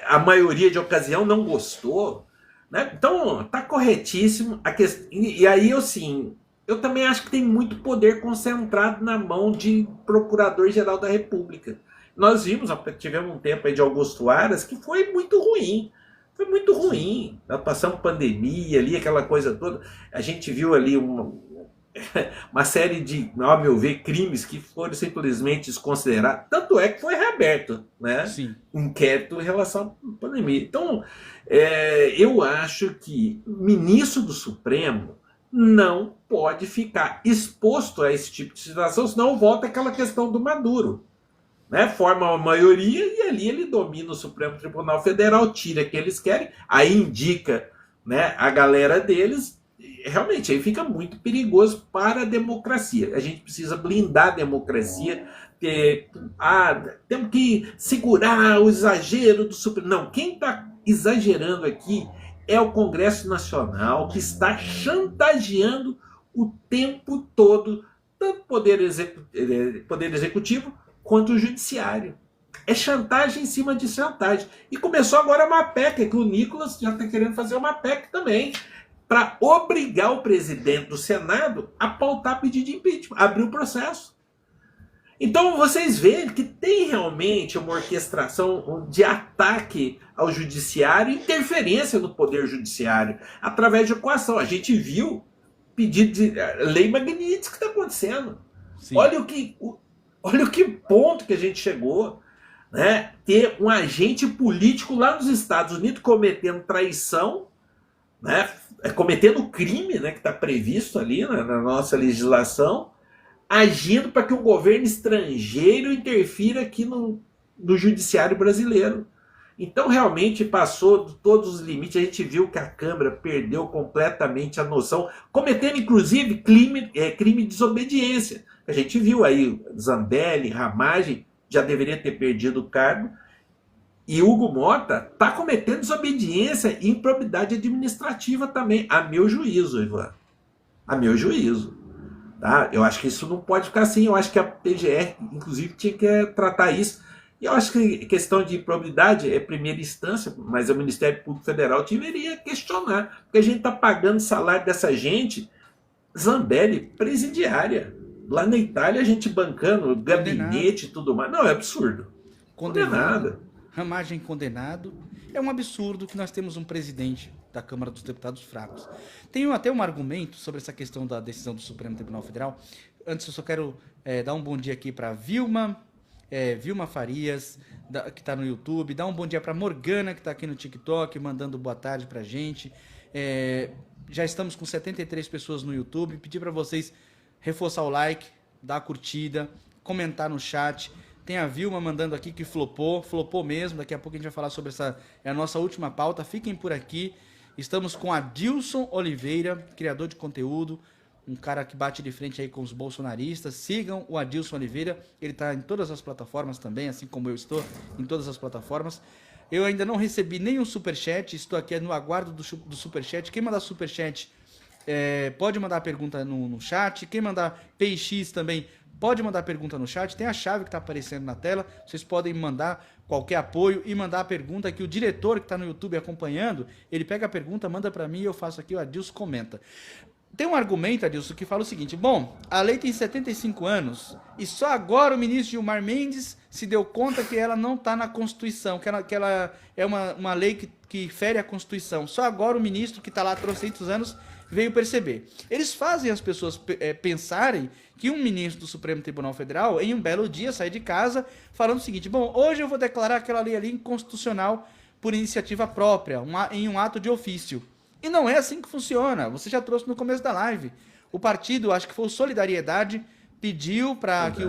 a maioria de ocasião não gostou, né? Então, tá corretíssimo. E aí, assim, eu também acho que tem muito poder concentrado na mão de Procurador-Geral da República. Nós tivemos um tempo aí de Augusto Aras que foi muito ruim. Foi muito ruim. Nós passamos pandemia ali, aquela coisa toda. A gente viu ali uma série de, ao meu ver, crimes que foram simplesmente desconsiderados. Tanto é que foi reaberto, né? Sim. Inquérito em relação à pandemia. Então, eu acho que o ministro do Supremo não pode ficar exposto a esse tipo de situação, senão volta aquela questão do Maduro. Né, forma uma maioria e ali ele domina o Supremo Tribunal Federal, tira o que eles querem, aí indica, né, a galera deles. Realmente aí fica muito perigoso para a democracia. A gente precisa blindar a democracia. Temos que segurar o exagero do Supremo. Não, quem está exagerando aqui é o Congresso Nacional, que está chantageando o tempo todo tanto o Poder Executivo quanto o Judiciário. É chantagem em cima de chantagem. E começou agora uma PEC, que o Nicolas já está querendo fazer uma PEC também, para obrigar o presidente do Senado a pautar pedido de impeachment, abrir o processo. Então vocês veem que tem realmente uma orquestração de ataque ao judiciário, interferência no poder judiciário, através de coação. A gente viu pedido de lei Magnitsky que está acontecendo. Sim. Olha o que ponto que a gente chegou, né? Ter um agente político lá nos Estados Unidos cometendo traição, né? Cometendo crime, né? Que está previsto ali na nossa legislação, agindo para que um governo estrangeiro interfira aqui no judiciário brasileiro. Então realmente passou de todos os limites. A gente viu que a Câmara perdeu completamente a noção, cometendo inclusive crime de desobediência. A gente viu aí Zambelli, Ramagem, já deveria ter perdido o cargo. E Hugo Mota está cometendo desobediência e improbidade administrativa também, a meu juízo, Ivan. A meu juízo. Tá? Eu acho que isso não pode ficar assim. Eu acho que a PGR, inclusive, tinha que tratar isso. E eu acho que questão de improbidade é primeira instância, mas o Ministério Público Federal deveria questionar. Porque a gente está pagando o salário dessa gente, Zambelli, presidiária. Lá na Itália, a gente bancando gabinete e tudo mais. Não, é absurdo. Condenado. Ramagem condenado. É um absurdo que nós temos um presidente da Câmara dos Deputados fracos. Tenho até um argumento sobre essa questão da decisão do Supremo Tribunal Federal. Antes, eu só quero dar um bom dia aqui para Vilma Farias, que está no YouTube. Dá um bom dia para Morgana, que está aqui no TikTok, mandando boa tarde para a gente. Já estamos com 73 pessoas no YouTube. Pedir para vocês reforçar o like, dar a curtida, comentar no chat. Tem a Vilma mandando aqui que flopou mesmo. Daqui a pouco a gente vai falar sobre essa, é a nossa última pauta. Fiquem por aqui. Estamos com Adilson Oliveira, criador de conteúdo, um cara que bate de frente aí com os bolsonaristas. Sigam o Adilson Oliveira, ele está em todas as plataformas também, assim como eu estou em todas as plataformas. Eu ainda não recebi nenhum superchat, estou aqui no aguardo do superchat. Quem mandar superchat pode mandar a pergunta no chat. Quem mandar PX também Pode mandar pergunta no chat, tem a chave que está aparecendo na tela, vocês podem mandar qualquer apoio e mandar a pergunta que o diretor que está no YouTube acompanhando, ele pega a pergunta, manda para mim e eu faço aqui, o Adilson comenta. Tem um argumento, Adilson, que fala o seguinte, bom, a lei tem 75 anos e só agora o ministro Gilmar Mendes se deu conta que ela não está na Constituição, que ela é uma lei que fere a Constituição. Só agora o ministro que está lá há 300 anos veio perceber. Eles fazem as pessoas pensarem que um ministro do Supremo Tribunal Federal, em um belo dia, sai de casa falando o seguinte, bom, hoje eu vou declarar aquela lei ali inconstitucional por iniciativa própria, em um ato de ofício. E não é assim que funciona. Você já trouxe no começo da live. O partido, acho que foi o Solidariedade, pediu para que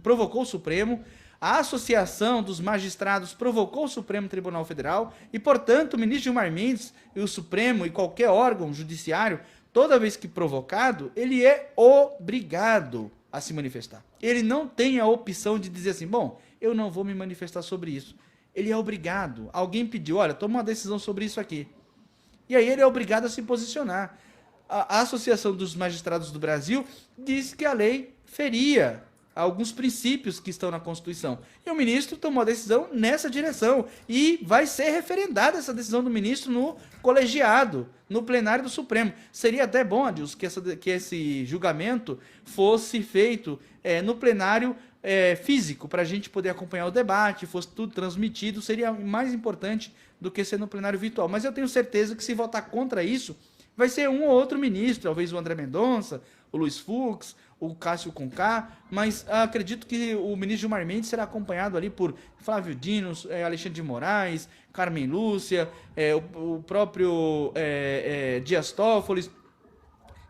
provocou o Supremo. A Associação dos Magistrados provocou o Supremo Tribunal Federal e, portanto, o ministro Gilmar Mendes e o Supremo e qualquer órgão judiciário, toda vez que provocado, ele é obrigado a se manifestar. Ele não tem a opção de dizer assim, bom, eu não vou me manifestar sobre isso. Ele é obrigado. Alguém pediu, olha, toma uma decisão sobre isso aqui. E aí ele é obrigado a se posicionar. A Associação dos Magistrados do Brasil disse que a lei feria alguns princípios que estão na Constituição. E o ministro tomou a decisão nessa direção. E vai ser referendada essa decisão do ministro no colegiado, no plenário do Supremo. Seria até bom, Adilson, que esse julgamento fosse feito no plenário físico, para a gente poder acompanhar o debate, fosse tudo transmitido, seria mais importante do que ser no plenário virtual. Mas eu tenho certeza que se votar contra isso, vai ser um ou outro ministro, talvez o André Mendonça, o Luiz Fux, o Cássio Conká, mas acredito que o ministro Gilmar Mendes será acompanhado ali por Flávio Dino, Alexandre de Moraes, Carmen Lúcia, o próprio Dias Toffoli,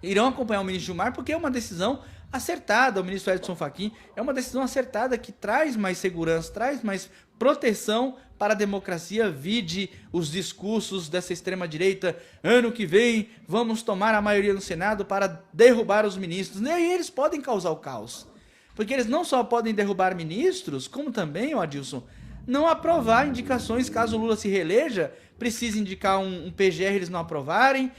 irão acompanhar o ministro Gilmar, porque é uma decisão acertada, o ministro Edson Fachin, é uma decisão acertada que traz mais segurança, traz mais proteção para a democracia, vide os discursos dessa extrema-direita, ano que vem vamos tomar a maioria no Senado para derrubar os ministros, e aí eles podem causar o caos, porque eles não só podem derrubar ministros, como também, Adilson, não aprovar indicações, caso o Lula se reeleja, precisa indicar um PGR, eles não aprovarem,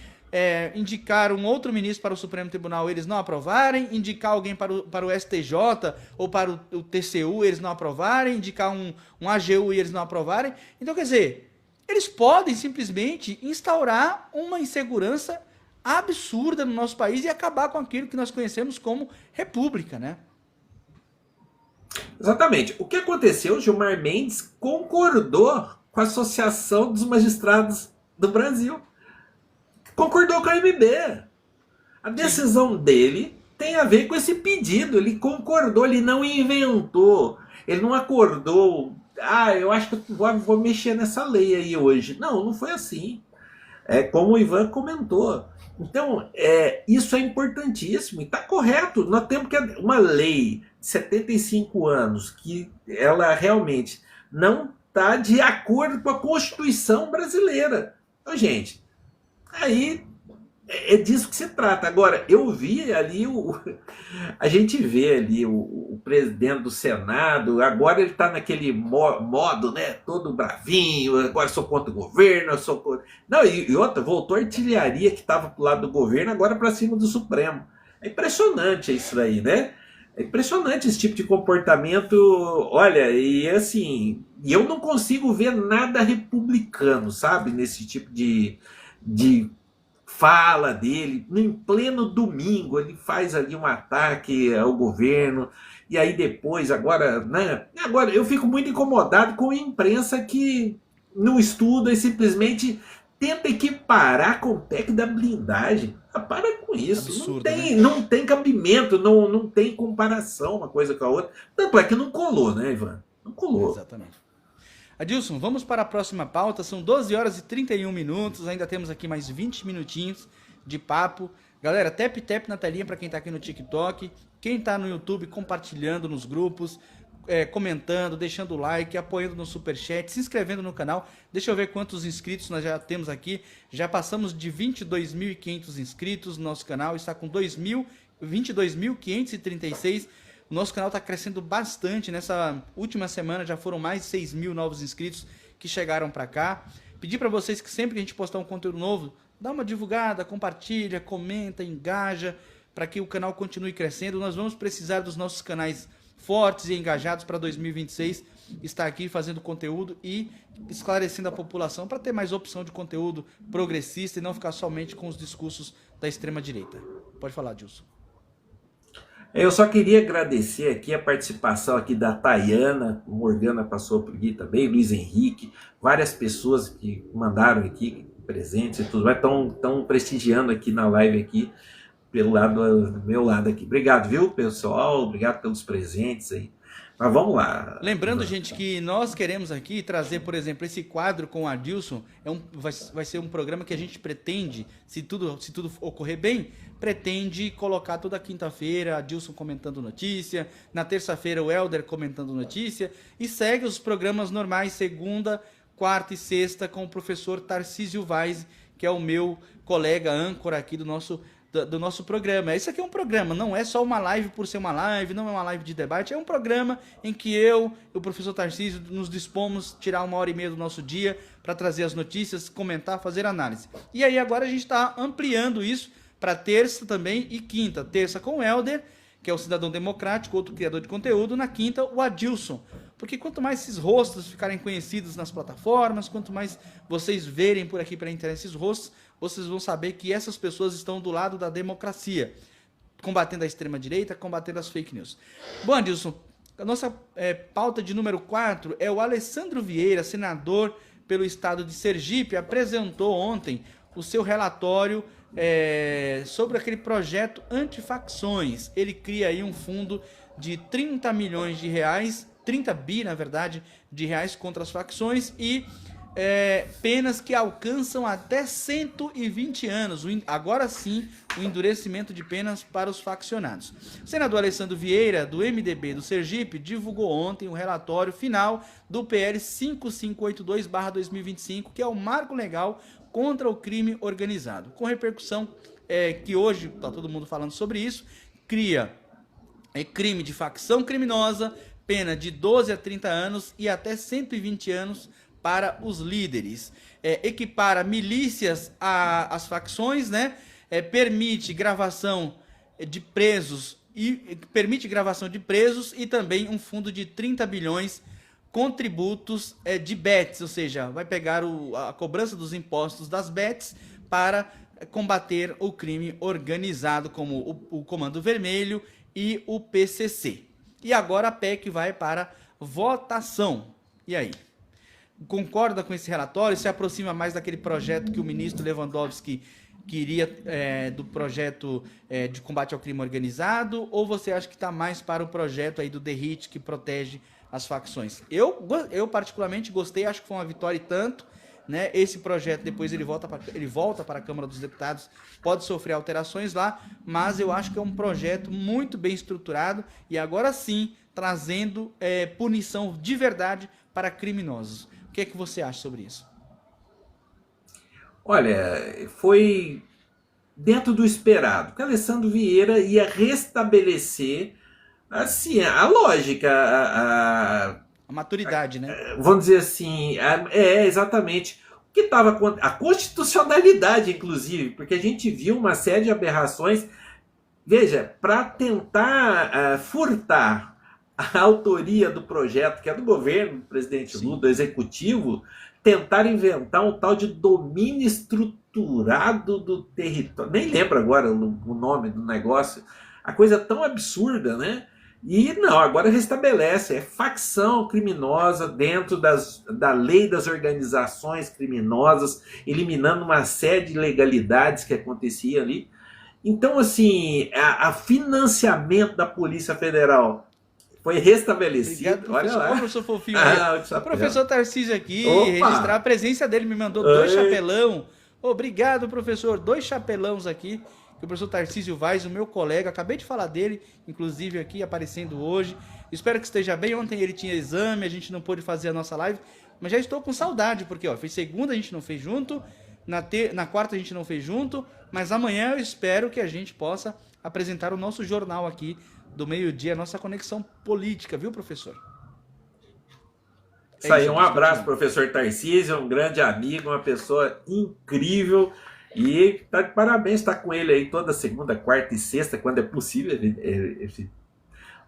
indicar um outro ministro para o Supremo Tribunal, eles não aprovarem, indicar alguém para o STJ ou para o TCU, eles não aprovarem, indicar um AGU e eles não aprovarem. Então, quer dizer, eles podem simplesmente instaurar uma insegurança absurda no nosso país e acabar com aquilo que nós conhecemos como república, né? Exatamente. O que aconteceu? Gilmar Mendes concordou com a Associação dos Magistrados do Brasil. Concordou com a MB. A decisão dele tem a ver com esse pedido. Ele concordou, ele não inventou. Ele não acordou. Eu acho que eu vou mexer nessa lei aí hoje. Não, não foi assim. Como o Ivan comentou. Então, isso é importantíssimo e está correto. Nós temos que uma lei de 75 anos que ela realmente não está de acordo com a Constituição brasileira. Então, gente, aí é disso que se trata. Agora, eu vi ali, a gente vê ali o presidente do Senado, agora ele está naquele modo, né, todo bravinho, agora sou contra o governo, eu sou contra... Não, e outra, voltou a artilharia que estava pro lado do governo, agora para cima do Supremo. É impressionante isso aí, né? É impressionante esse tipo de comportamento. Olha, e assim, eu não consigo ver nada republicano, sabe, nesse tipo de fala dele. Em pleno domingo ele faz ali um ataque ao governo, e aí depois, agora eu fico muito incomodado com a imprensa que não estuda e simplesmente tenta equiparar com o PEC da blindagem. Para com isso. Absurdo, não tem cabimento, não tem comparação uma coisa com a outra. Tanto é que não colou, né, Ivan? Não colou. Exatamente. Adilson, vamos para a próxima pauta, são 12 horas e 31 minutos, ainda temos aqui mais 20 minutinhos de papo. Galera, tap na telinha para quem está aqui no TikTok, quem está no YouTube compartilhando nos grupos, comentando, deixando o like, apoiando no Superchat, se inscrevendo no canal. Deixa eu ver quantos inscritos nós já temos aqui, já passamos de 22.500 inscritos no nosso canal, está com 22.536. O nosso canal está crescendo bastante. Nessa última semana já foram mais de 6 mil novos inscritos que chegaram para cá. Pedir para vocês que sempre que a gente postar um conteúdo novo, dá uma divulgada, compartilha, comenta, engaja, para que o canal continue crescendo. Nós vamos precisar dos nossos canais fortes e engajados para 2026 estar aqui fazendo conteúdo e esclarecendo a população para ter mais opção de conteúdo progressista e não ficar somente com os discursos da extrema-direita. Pode falar, Dilson. Eu só queria agradecer aqui a participação aqui da Tayana, o Morgana passou por aqui também, Luiz Henrique, várias pessoas que mandaram aqui presentes e tudo, estão prestigiando aqui na live aqui, pelo lado do meu lado aqui. Obrigado, viu, pessoal? Obrigado pelos presentes aí. Mas vamos lá. Lembrando, gente, que nós queremos aqui trazer, por exemplo, esse quadro com o Adilson. Vai ser um programa que a gente pretende, se tudo ocorrer bem, pretende colocar toda quinta-feira Adilson comentando notícia, na terça-feira o Helder comentando notícia, e segue os programas normais, segunda, quarta e sexta, com o professor Tarcísio Vaz, que é o meu colega âncora aqui do nosso programa. Esse aqui é um programa, não é só uma live por ser uma live, não é uma live de debate, é um programa em que eu e o professor Tarcísio nos dispomos tirar 1h30 do nosso dia para trazer as notícias, comentar, fazer análise. E aí agora a gente está ampliando isso para terça também e quinta. Terça com o Helder, que é o cidadão democrático, outro criador de conteúdo, na quinta o Adilson. Porque quanto mais esses rostos ficarem conhecidos nas plataformas, quanto mais vocês verem por aqui pela internet esses rostos, vocês vão saber que essas pessoas estão do lado da democracia, combatendo a extrema-direita, combatendo as fake news. Bom, Adilson, a nossa pauta de número 4 é o Alessandro Vieira, senador pelo estado de Sergipe, apresentou ontem o seu relatório sobre aquele projeto antifacções. Ele cria aí um fundo de 30 milhões de reais, 30 bi, na verdade, de reais contra as facções e penas que alcançam até 120 anos. Agora sim, o endurecimento de penas para os faccionados. O senador Alessandro Vieira, do MDB do Sergipe, divulgou ontem o relatório final do PL 5582/2025, que é o marco legal contra o crime organizado. Com repercussão que hoje, está todo mundo falando sobre isso, cria crime de facção criminosa, pena de 12 a 30 anos e até 120 anos para os líderes. Equipara milícias às facções, né? Permite gravação de presos e também um fundo de 30 bilhões com tributos de bets, ou seja, vai pegar a cobrança dos impostos das bets para combater o crime organizado, como o Comando Vermelho e o PCC. E agora a PEC vai para votação. E aí? Concorda com esse relatório? Se aproxima mais daquele projeto que o ministro Lewandowski queria, do projeto de combate ao crime organizado? Ou você acha que está mais para o projeto aí do DERIT, que protege as facções? Eu particularmente gostei, acho que foi uma vitória e tanto, né? Esse projeto depois ele volta para a Câmara dos Deputados, pode sofrer alterações lá, mas eu acho que é um projeto muito bem estruturado e agora sim trazendo punição de verdade para criminosos. O que é que você acha sobre isso? Olha, foi dentro do esperado, que Alessandro Vieira ia restabelecer assim, a lógica, A maturidade, né? Vamos dizer assim, exatamente. O que estava a constitucionalidade, inclusive, porque a gente viu uma série de aberrações, veja, para tentar furtar a autoria do projeto, que é do governo, do presidente Lula, do executivo, tentar inventar um tal de domínio estruturado do território. Nem lembro agora o nome do negócio. A coisa tão absurda, né? E não, agora restabelece, facção criminosa dentro da lei das organizações criminosas, eliminando uma série de ilegalidades que acontecia ali. Então, assim, a financiamento da Polícia Federal foi restabelecido. Obrigado, olha lá. Professor Fofinho. O professor Tarcísio aqui, Opa! registrar a presença dele, me mandou 2 chapelão. Obrigado, professor. 2 chapelãos aqui. Que o professor Tarcísio Vaz, o meu colega, acabei de falar dele, inclusive aqui aparecendo hoje. Espero que esteja bem. Ontem ele tinha exame, a gente não pôde fazer a nossa live, mas já estou com saudade, porque foi segunda, a gente não fez junto, na quarta a gente não fez junto, mas amanhã eu espero que a gente possa apresentar o nosso jornal aqui do meio-dia, a nossa conexão política, viu, professor? Isso aí, um abraço, professor Tarcísio, um grande amigo, uma pessoa incrível. E tá de parabéns, está com ele aí toda segunda, quarta e sexta, quando é possível,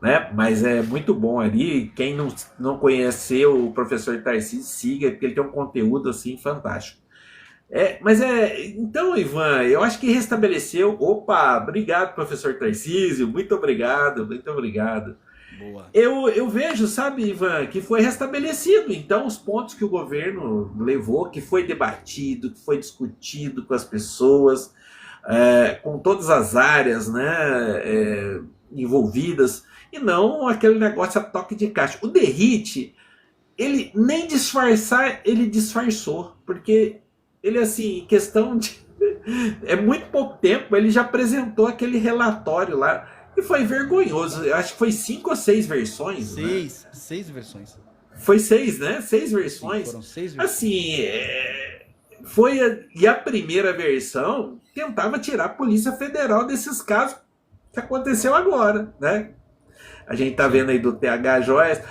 né? Mas é muito bom ali. Quem não conheceu o professor Tarcísio, siga, porque ele tem um conteúdo assim fantástico. Então, Ivan, eu acho que restabeleceu. Opa, obrigado, professor Tarcísio, muito obrigado, muito obrigado. Boa. Eu vejo, sabe, Ivan, que foi restabelecido. Então, os pontos que o governo levou, que foi debatido, que foi discutido com as pessoas, com todas as áreas, né, envolvidas, e não aquele negócio a toque de caixa. O Derrite, ele nem disfarçar, ele disfarçou, porque ele, assim, em questão de é muito pouco tempo, ele já apresentou aquele relatório lá. E foi vergonhoso. Eu acho que foi 5 ou 6 versões. Seis versões. Foi 6, né? 6 versões. Sim, foram 6 versões. Assim, e a primeira versão tentava tirar a Polícia Federal desses casos que aconteceu agora, né? A gente tá vendo aí do TH Joias.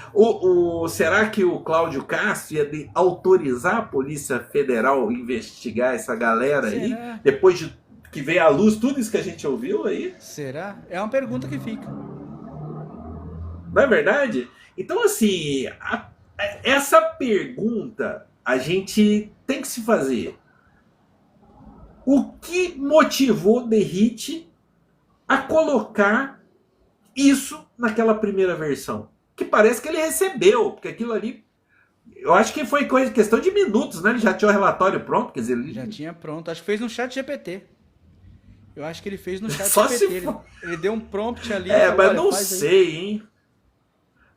Será que o Cláudio Castro ia autorizar a Polícia Federal a investigar essa galera aí? Depois de que veio à luz tudo isso que a gente ouviu aí? Será? É uma pergunta que fica. Não é verdade? Então, assim, essa pergunta a gente tem que se fazer. O que motivou Derrite a colocar isso naquela primeira versão? Que parece que ele recebeu, porque aquilo ali, eu acho que foi questão de minutos, né? Ele já tinha o relatório pronto, quer dizer... Ele já tinha pronto, acho que fez no chat GPT. Eu acho que ele fez no chat Só GPT. Ele deu um prompt ali. Falou, mas não sei, hein?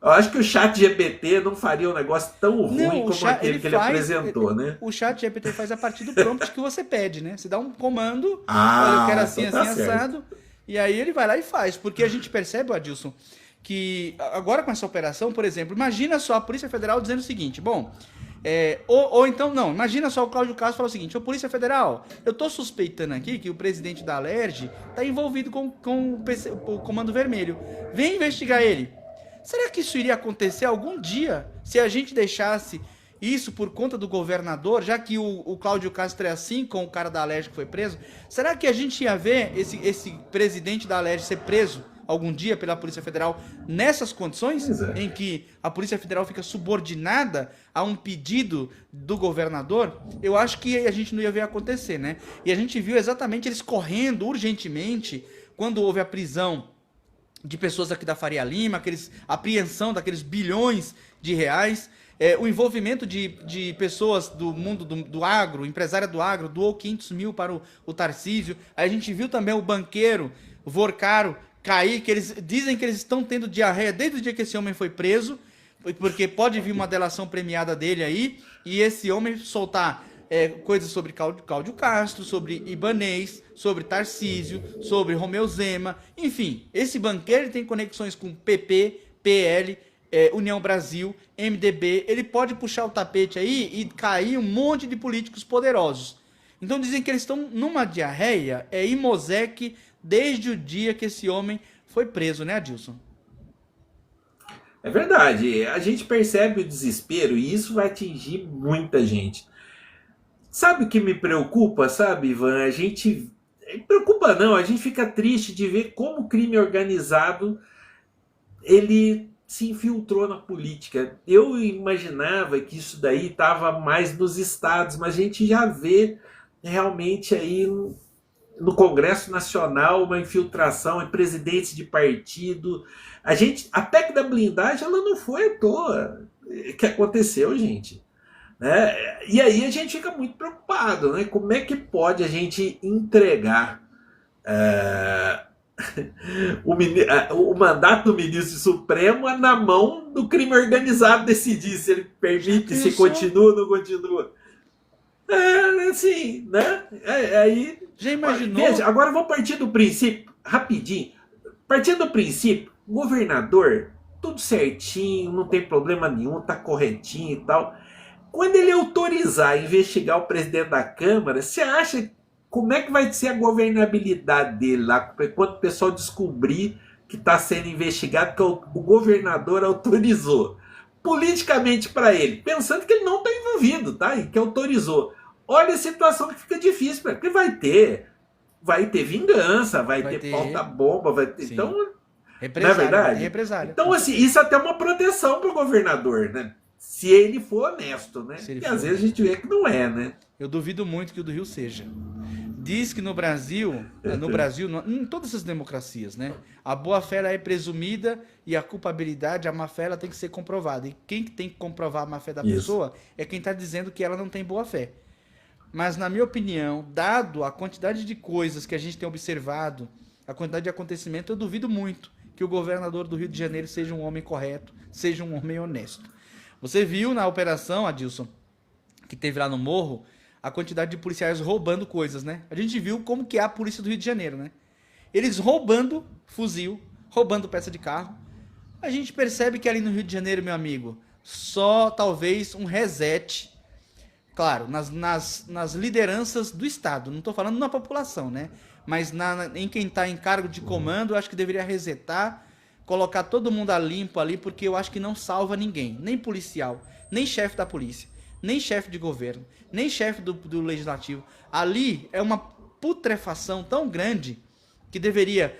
Eu acho que o chat GPT não faria um negócio tão ruim como aquele que ele apresentou, né? O chat GPT faz a partir do prompt que você pede, né? Você dá um comando, olha, eu quero assim, então assim, assado, e aí ele vai lá e faz. Porque a gente percebe, Adilson, que agora com essa operação, por exemplo, imagina só a Polícia Federal dizendo o seguinte, bom... ou então, não, imagina só o Cláudio Castro falar o seguinte: ô Polícia Federal, eu tô suspeitando aqui que o presidente da Alerj tá envolvido com o Comando Vermelho. Vem investigar ele. Será que isso iria acontecer algum dia se a gente deixasse isso por conta do governador, já que o Cláudio Castro é assim com o cara da Alerj que foi preso? Será que a gente ia ver esse presidente da Alerj ser preso algum dia pela Polícia Federal nessas condições em que a Polícia Federal fica subordinada a um pedido do governador? Eu acho que a gente não ia ver acontecer, né? E a gente viu exatamente eles correndo urgentemente quando houve a prisão de pessoas aqui da Faria Lima, a apreensão daqueles bilhões de reais, o envolvimento de pessoas do mundo do agro, empresária do agro, doou 500 mil para o Tarcísio. Aí a gente viu também o banqueiro, o Vorcaro, cair, que eles dizem que eles estão tendo diarreia desde o dia que esse homem foi preso, porque pode vir uma delação premiada dele aí, e esse homem soltar coisas sobre Cláudio Castro, sobre Ibanez, sobre Tarcísio, sobre Romeu Zema, enfim, esse banqueiro tem conexões com PP, PL, União Brasil, MDB, ele pode puxar o tapete aí e cair um monte de políticos poderosos. Então dizem que eles estão numa diarreia, Imosec, desde o dia que esse homem foi preso, né, Adilson? É verdade, a gente percebe o desespero e isso vai atingir muita gente. Sabe o que me preocupa, sabe, Ivan? A gente... Preocupa não, a gente fica triste de ver como o crime organizado ele se infiltrou na política. Eu imaginava que isso daí estava mais nos estados, mas a gente já vê realmente aí no Congresso Nacional uma infiltração em presidentes de partido. A PEC da blindagem ela não foi à toa que aconteceu, gente. Né? E aí a gente fica muito preocupado, né? Como é que pode a gente entregar o mandato do ministro Supremo na mão do crime organizado decidir se ele permite, se continua ou não continua? Assim, né? Aí, já imaginou? Veja, agora vamos partir do princípio, rapidinho. Partindo do princípio, governador, tudo certinho, não tem problema nenhum, tá corretinho e tal. Quando ele autorizar a investigar o presidente da Câmara, você acha como é que vai ser a governabilidade dele lá, quando o pessoal descobrir que está sendo investigado, que o governador autorizou politicamente para ele, pensando que ele não está envolvido, tá? E que autorizou. olha a situação que fica difícil, porque vai ter vingança, vai ter porta-bomba, vai ter... Sim. Então, não é Represália, verdade? represália. Então, assim, isso até é uma proteção para o governador, né? Se ele for honesto, né? Se ele E for às vezes a gente vê que não é, né? Eu duvido muito que o do Rio seja. Diz que no Brasil, em todas as democracias, né? A boa-fé ela é presumida e a culpabilidade, a má-fé, ela tem que ser comprovada. E quem tem que comprovar a má-fé da Isso. pessoa é quem está dizendo que ela não tem boa-fé. Mas, na minha opinião, dado a quantidade de coisas que a gente tem observado, a quantidade de acontecimento, eu duvido muito que o governador do Rio de Janeiro seja um homem correto, seja um homem honesto. Você viu na operação, Adilson, que teve lá no Morro, a quantidade de policiais roubando coisas, né? A gente viu como que é a polícia do Rio de Janeiro, né? Eles roubando fuzil, roubando peça de carro. A gente percebe que ali no Rio de Janeiro, meu amigo, só talvez um reset, claro, nas lideranças do Estado. Não estou falando na população, né? Mas em quem está em cargo de comando, eu acho que deveria resetar, colocar todo mundo a limpo ali, porque eu acho que não salva ninguém. Nem policial, nem chefe da polícia, nem chefe de governo, nem chefe do legislativo. Ali é uma putrefação tão grande que deveria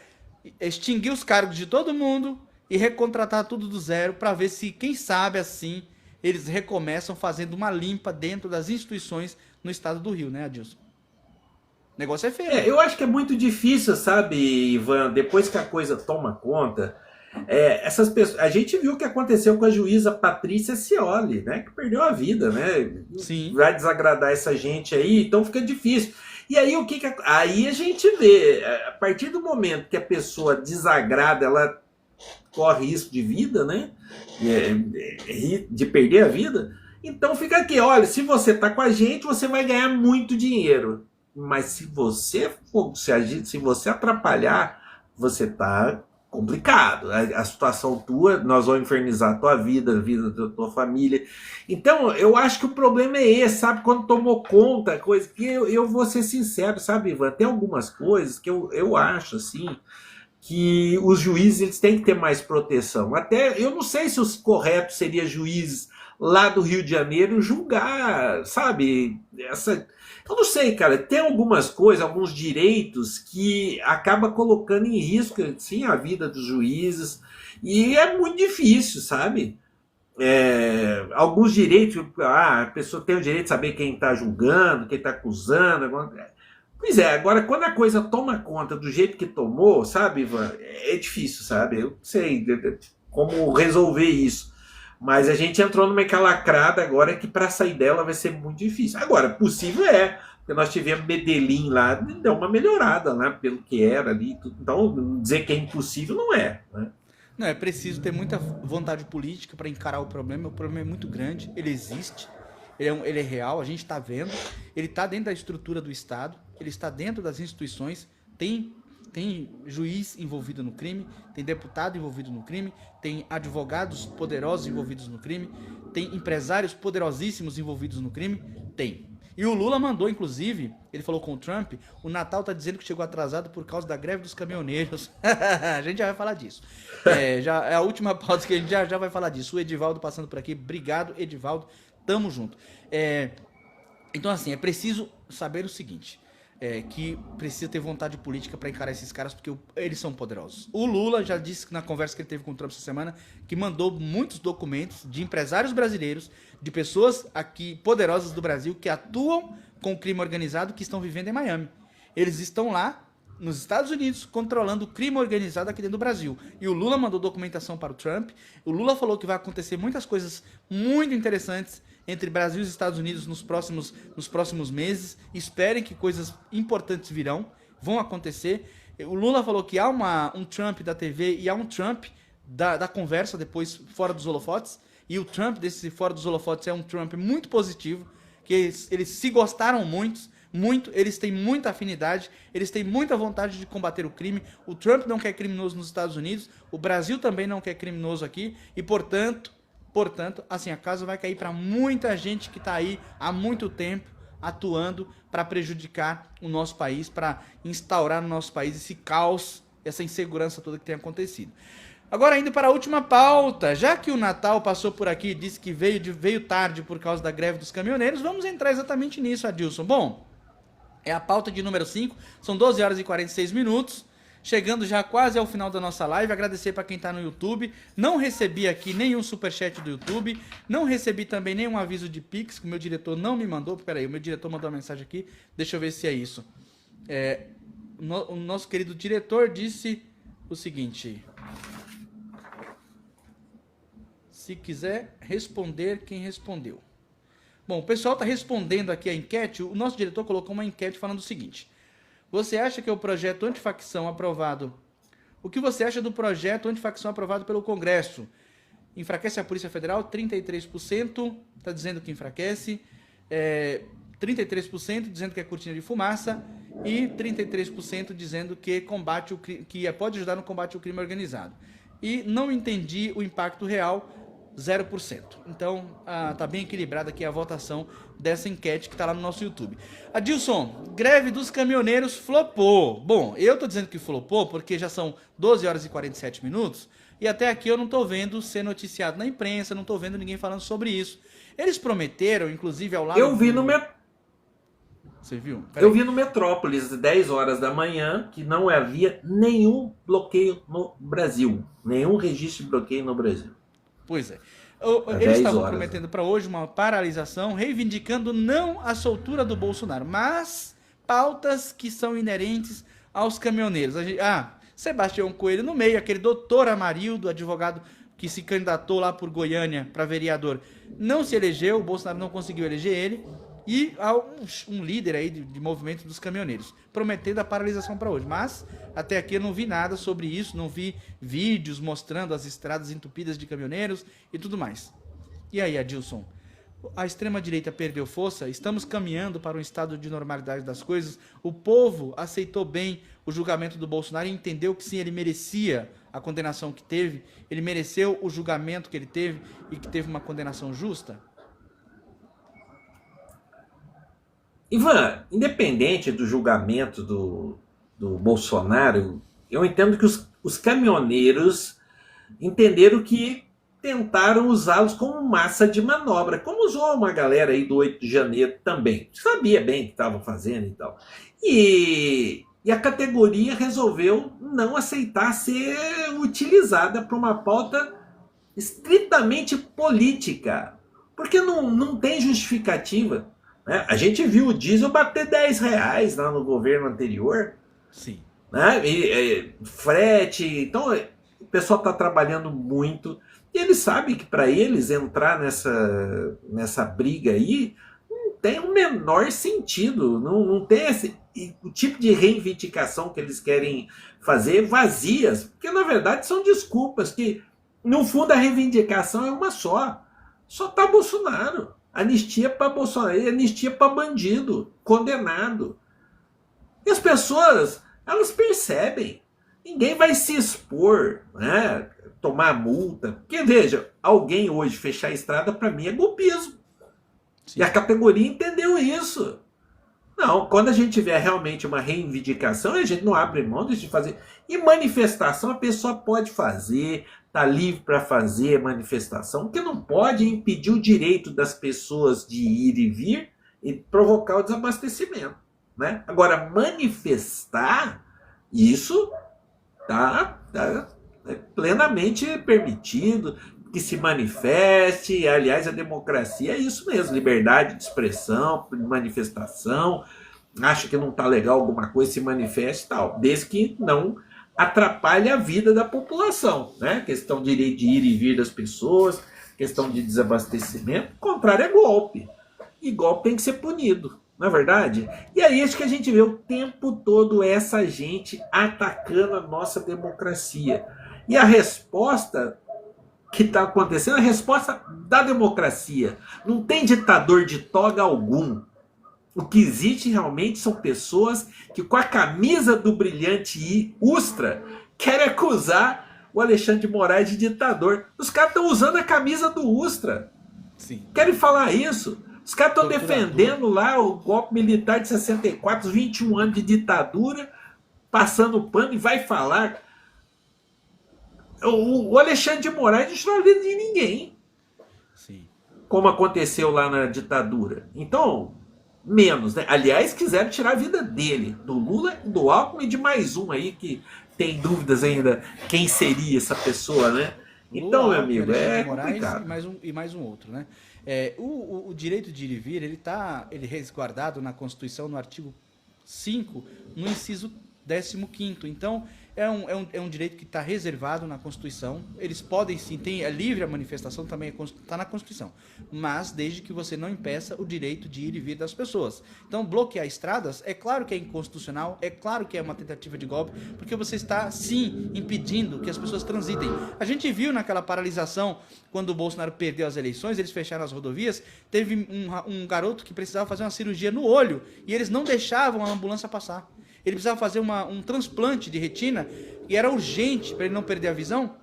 extinguir os cargos de todo mundo e recontratar tudo do zero para ver se, quem sabe, assim, eles recomeçam fazendo uma limpa dentro das instituições no estado do Rio, né, Adilson? O negócio é feio. Eu acho que é muito difícil, sabe, Ivan, depois que a coisa toma conta, essas pessoas, a gente viu o que aconteceu com a juíza Patrícia Scioli, né, que perdeu a vida, né? Sim. Vai desagradar essa gente aí, então fica difícil. E aí aí a gente vê, a partir do momento que a pessoa desagrada, ela corre risco de vida, né? De perder a vida. Então fica aqui, olha, se você tá com a gente, você vai ganhar muito dinheiro. Mas se você atrapalhar, você tá complicado. A situação tua, nós vamos infernizar a tua vida, a vida da tua família. Então, eu acho que o problema é esse, sabe? Quando tomou conta, coisa que eu vou ser sincero, sabe, Ivan? Tem algumas coisas que eu acho, assim, que os juízes eles têm que ter mais proteção. Até, eu não sei se o correto seria juízes lá do Rio de Janeiro julgar, sabe, eu não sei, cara, tem algumas coisas, alguns direitos que acaba colocando em risco, sim, a vida dos juízes, e é muito difícil, sabe? Alguns direitos, a pessoa tem o direito de saber quem está julgando, quem está acusando. Pois é, agora quando a coisa toma conta do jeito que tomou, sabe, Ivan, é difícil, sabe? Eu não sei como resolver isso. Mas a gente entrou numa encalacrada agora que para sair dela vai ser muito difícil. Agora, possível porque nós tivemos Medellín lá, deu uma melhorada, né, pelo que era ali. Então, dizer que é impossível não é, né? Não, é preciso ter muita vontade política para encarar o problema é muito grande, ele existe, ele é real, a gente está vendo, ele está dentro da estrutura do Estado, ele está dentro das instituições, tem juiz envolvido no crime, tem deputado envolvido no crime, tem advogados poderosos envolvidos no crime, tem empresários poderosíssimos envolvidos no crime, tem. E o Lula mandou, inclusive, ele falou com o Trump, o Natal tá dizendo que chegou atrasado por causa da greve dos caminhoneiros. A gente já vai falar disso. Já é a última pauta que a gente já vai falar disso. O Edivaldo passando por aqui. Obrigado, Edivaldo. Tamo junto. Então, assim, é preciso saber o seguinte... que precisa ter vontade política para encarar esses caras, porque eles são poderosos. O Lula já disse na conversa que ele teve com o Trump essa semana que mandou muitos documentos de empresários brasileiros, de pessoas aqui poderosas do Brasil que atuam com o crime organizado, que estão vivendo em Miami. Eles estão lá nos Estados Unidos controlando o crime organizado aqui dentro do Brasil. E o Lula mandou documentação para o Trump. O Lula falou que vai acontecer muitas coisas muito interessantes entre Brasil e Estados Unidos nos próximos meses. Esperem que coisas importantes vão acontecer. O Lula falou que há um Trump da TV e há um Trump da conversa depois fora dos holofotes. E o Trump desse fora dos holofotes é um Trump muito positivo, que eles se gostaram muito, eles têm muita afinidade, eles têm muita vontade de combater o crime. O Trump não quer criminoso nos Estados Unidos, o Brasil também não quer criminoso aqui, e portanto, assim, a casa vai cair para muita gente que está aí há muito tempo atuando para prejudicar o nosso país, para instaurar no nosso país esse caos, essa insegurança toda que tem acontecido. Agora indo para a última pauta, já que o Natal passou por aqui e disse que veio tarde por causa da greve dos caminhoneiros, vamos entrar exatamente nisso, Adilson. Bom, é a pauta de número 5, são 12 horas e 46 minutos, chegando já quase ao final da nossa live. Agradecer para quem está no YouTube, não recebi aqui nenhum superchat do YouTube, não recebi também nenhum aviso de Pix, que o meu diretor não me mandou. Peraí, o meu diretor mandou uma mensagem aqui, deixa eu ver se é isso. O nosso querido diretor disse o seguinte: se quiser responder, quem respondeu. Bom, o pessoal está respondendo aqui a enquete. O nosso diretor colocou uma enquete falando o seguinte: você acha que o projeto antifacção aprovado... O que você acha do projeto antifacção aprovado pelo Congresso? Enfraquece a Polícia Federal? 33% está dizendo que enfraquece. 33% dizendo que é cortina de fumaça. E 33% dizendo que pode ajudar no combate ao crime organizado. E não entendi o impacto real, 0%. Então, tá bem equilibrada aqui a votação dessa enquete que tá lá no nosso YouTube. Adilson, greve dos caminhoneiros flopou. Bom, eu tô dizendo que flopou porque já são 12 horas e 47 minutos e até aqui eu não tô vendo ser noticiado na imprensa, não tô vendo ninguém falando sobre isso. Eles prometeram, inclusive, ao lado... Eu vi no Você viu? Eu vi no Metrópolis, às 10 horas da manhã, que não havia nenhum bloqueio no Brasil. Nenhum registro de bloqueio no Brasil. Pois é. Eles estavam prometendo para hoje uma paralisação, reivindicando não a soltura do Bolsonaro, mas pautas que são inerentes aos caminhoneiros. Sebastião Coelho no meio, aquele doutor Amarildo, advogado que se candidatou lá por Goiânia para vereador, não se elegeu, o Bolsonaro não conseguiu eleger ele. E há um líder aí de movimento dos caminhoneiros, prometendo a paralisação para hoje. Mas até aqui eu não vi nada sobre isso, não vi vídeos mostrando as estradas entupidas de caminhoneiros e tudo mais. E aí, Adilson, a extrema-direita perdeu força? Estamos caminhando para um estado de normalidade das coisas? O povo aceitou bem o julgamento do Bolsonaro e entendeu que sim, ele merecia a condenação que teve? Ele mereceu o julgamento que ele teve e que teve uma condenação justa? Ivan, independente do julgamento do Bolsonaro, eu entendo que os caminhoneiros entenderam que tentaram usá-los como massa de manobra, como usou uma galera aí do 8 de janeiro também. Sabia bem o que estavam fazendo e tal. E a categoria resolveu não aceitar ser utilizada para uma pauta estritamente política, porque não tem justificativa. A gente viu o diesel bater R$10 lá no governo anterior. Sim. Né? Frete. Então, o pessoal está trabalhando muito. E eles sabem que para eles entrar nessa briga aí não tem o menor sentido. Não tem o tipo de reivindicação que eles querem fazer vazias. Porque, na verdade, são desculpas que, no fundo, a reivindicação é uma só. Só está Bolsonaro. Anistia para Bolsonaro, anistia para bandido, condenado. E as pessoas, elas percebem. Ninguém vai se expor, né? Tomar multa. Porque, veja, alguém hoje fechar a estrada, para mim, é golpismo. Sim. E a categoria entendeu isso. Não, quando a gente tiver realmente uma reivindicação, a gente não abre mão de fazer. E manifestação a pessoa pode fazer, está livre para fazer manifestação, porque não pode impedir o direito das pessoas de ir e vir e provocar o desabastecimento. Né? Agora, manifestar, isso tá plenamente permitido, que se manifeste. Aliás, a democracia é isso mesmo, liberdade de expressão, de manifestação. Acha que não está legal alguma coisa, se manifeste e tal, desde que não atrapalhe a vida da população, né? Questão de direito de ir e vir das pessoas, questão de desabastecimento. O contrário é golpe. E golpe tem que ser punido, não é verdade? E é isso que a gente vê o tempo todo, essa gente atacando a nossa democracia. E a resposta que está acontecendo é a resposta da democracia. Não tem ditador de toga algum. O que existe realmente são pessoas que, com a camisa do brilhante Ustra, querem acusar o Alexandre de Moraes de ditador. Os caras estão usando a camisa do Ustra. Sim. Querem falar isso. Os caras estão defendendo lá o golpe militar de 64, os 21 anos de ditadura, passando pano, e vai falar. O Alexandre de Moraes destruiu a vida de ninguém, Sim. como aconteceu lá na ditadura. Então, menos, né? Aliás, quiseram tirar a vida dele, do Lula, do Alckmin e de mais um aí que tem dúvidas ainda quem seria essa pessoa, né? Então, Lula, meu Alckmin, amigo, Alexandre é de Moraes complicado. e mais um outro, né? O direito de ir e vir, ele é resguardado na Constituição, no artigo 5 no inciso 15º. Então, é um direito que está reservado na Constituição. Eles podem sim, é livre a manifestação, também está na Constituição. Mas desde que você não impeça o direito de ir e vir das pessoas. Então, bloquear estradas, é claro que é inconstitucional, é claro que é uma tentativa de golpe, porque você está, sim, impedindo que as pessoas transitem. A gente viu naquela paralisação, quando o Bolsonaro perdeu as eleições, eles fecharam as rodovias, teve um garoto que precisava fazer uma cirurgia no olho, e eles não deixavam a ambulância passar. Ele precisava fazer um transplante de retina e era urgente para ele não perder a visão.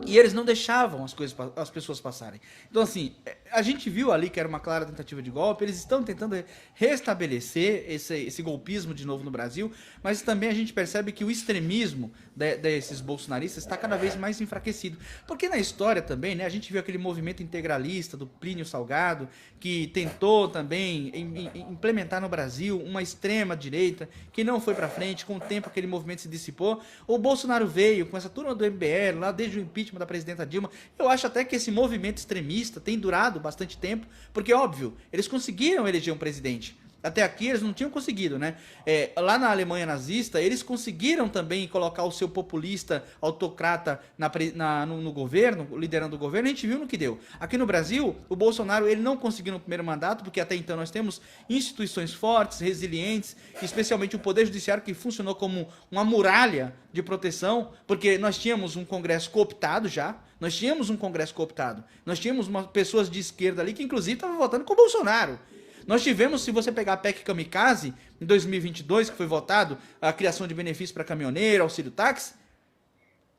E eles não deixavam as pessoas passarem. Então, assim, a gente viu ali que era uma clara tentativa de golpe. Eles estão tentando restabelecer esse golpismo de novo no Brasil. Mas também a gente percebe que o extremismo desses bolsonaristas está cada vez mais enfraquecido. Porque na história também, né, a gente viu aquele movimento integralista do Plínio Salgado, que tentou também implementar no Brasil uma extrema direita, que não foi para frente. Com o tempo aquele movimento se dissipou. O Bolsonaro veio com essa turma do MBL, lá desde o impeachment da presidenta Dilma. Eu acho até que esse movimento extremista tem durado bastante tempo, porque, óbvio, eles conseguiram eleger um presidente. Até aqui eles não tinham conseguido, né? Lá na Alemanha nazista, eles conseguiram também colocar o seu populista autocrata no governo, liderando o governo, a gente viu no que deu. Aqui no Brasil, o Bolsonaro ele não conseguiu no primeiro mandato, porque até então nós temos instituições fortes, resilientes, especialmente o Poder Judiciário que funcionou como uma muralha de proteção, porque nós tínhamos um Congresso cooptado já, nós tínhamos pessoas de esquerda ali que inclusive estavam votando com o Bolsonaro. Nós tivemos, se você pegar a PEC Kamikaze, em 2022, que foi votado, a criação de benefícios para caminhoneiro, auxílio táxi,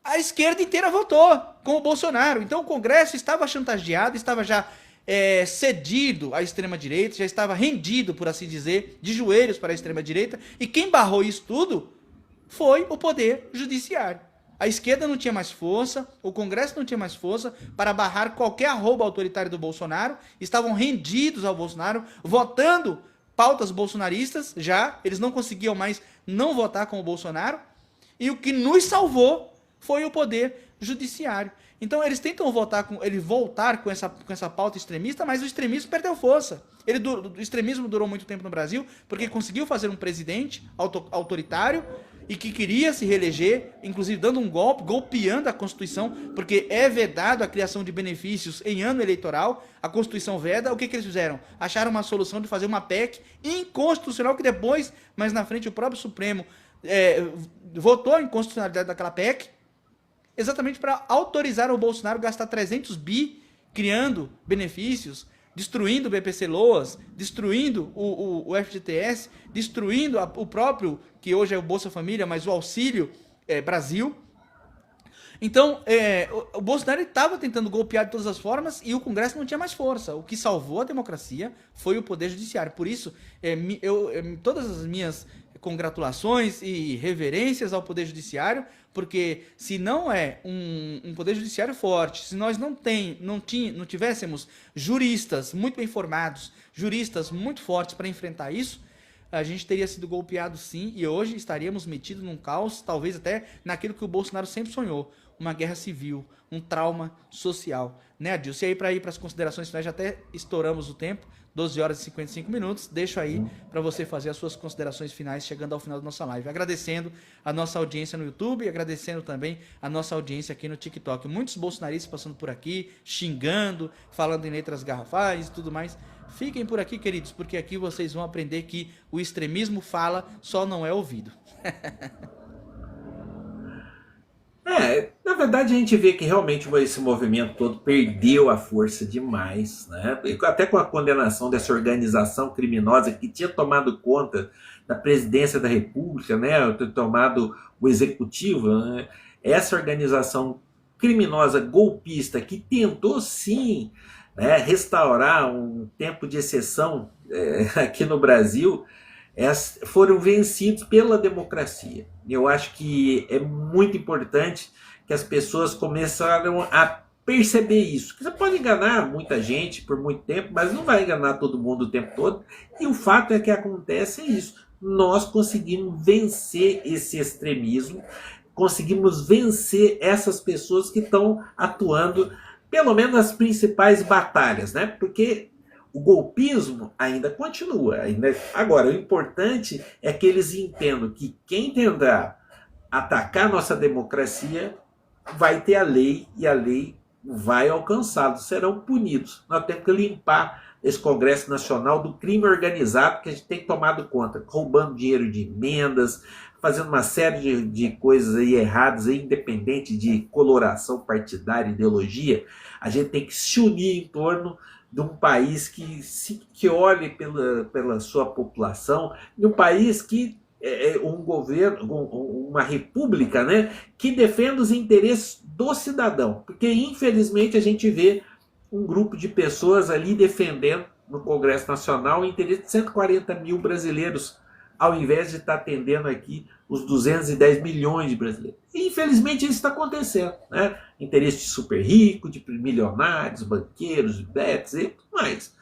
a esquerda inteira votou com o Bolsonaro. Então o Congresso estava chantageado, estava já cedido à extrema-direita, já estava rendido, por assim dizer, de joelhos para a extrema-direita, e quem barrou isso tudo foi o Poder Judiciário. A esquerda não tinha mais força, o Congresso não tinha mais força para barrar qualquer arroba autoritário do Bolsonaro, estavam rendidos ao Bolsonaro, votando pautas bolsonaristas já, eles não conseguiam mais não votar com o Bolsonaro, e o que nos salvou foi o Poder Judiciário. Então eles tentam voltar com essa pauta extremista, mas o extremismo perdeu força. O extremismo durou muito tempo no Brasil, porque conseguiu fazer um presidente autoritário, e que queria se reeleger, inclusive dando um golpe, golpeando a Constituição, porque é vedado a criação de benefícios em ano eleitoral, a Constituição veda. O que eles fizeram? Acharam uma solução de fazer uma PEC inconstitucional, que depois, mais na frente, o próprio Supremo votou a inconstitucionalidade daquela PEC, exatamente para autorizar o Bolsonaro a gastar 300 bi criando benefícios, destruindo o BPC Loas, destruindo o FGTS, destruindo o próprio, que hoje é o Bolsa Família, mas o Auxílio Brasil. Então, o Bolsonaro estava tentando golpear de todas as formas e o Congresso não tinha mais força. O que salvou a democracia foi o Poder Judiciário. Por isso, todas as minhas congratulações e reverências ao Poder Judiciário, porque se não é um Poder Judiciário forte, se nós não tivéssemos juristas muito bem formados, juristas muito fortes para enfrentar isso, a gente teria sido golpeado sim, e hoje estaríamos metidos num caos, talvez até naquilo que o Bolsonaro sempre sonhou, uma guerra civil, um trauma social. Né, Adilson? E aí, para ir para as considerações finais, já até estouramos o tempo, 12 horas e 55 minutos, deixo aí para você fazer as suas considerações finais, chegando ao final da nossa live. Agradecendo a nossa audiência no YouTube e agradecendo também a nossa audiência aqui no TikTok. Muitos bolsonaristas passando por aqui, xingando, falando em letras garrafais e tudo mais. Fiquem por aqui, queridos, porque aqui vocês vão aprender que o extremismo fala, só não é ouvido. Na verdade a gente vê que realmente esse movimento todo perdeu a força demais, né? Até com a condenação dessa organização criminosa que tinha tomado conta da presidência da República, né? Tomado o executivo, né? Essa organização criminosa golpista que tentou sim, né, restaurar um tempo de exceção aqui no Brasil, foram vencidos pela democracia. Eu acho que é muito importante que as pessoas começaram a perceber isso. Que você pode enganar muita gente por muito tempo, mas não vai enganar todo mundo o tempo todo. E o fato é que acontece isso. Nós conseguimos vencer esse extremismo, conseguimos vencer essas pessoas que estão atuando, pelo menos nas principais batalhas, né? Porque o golpismo ainda continua. Agora, o importante é que eles entendam que quem tentar atacar nossa democracia vai ter a lei e a lei vai alcançá-los, serão punidos. Nós temos que limpar esse Congresso Nacional do crime organizado que a gente tem tomado conta, roubando dinheiro de emendas, fazendo uma série de coisas aí erradas, aí, independente de coloração partidária, ideologia. A gente tem que se unir em torno de um país que olhe pela sua população, de um país que um governo, uma república, né, que defenda os interesses do cidadão. Porque, infelizmente, a gente vê um grupo de pessoas ali defendendo no Congresso Nacional o interesse de 140 mil brasileiros, ao invés de estar atendendo aqui os 210 milhões de brasileiros. E, infelizmente, isso está acontecendo, né? Interesse de super rico, de milionários, banqueiros, betos e tudo mais.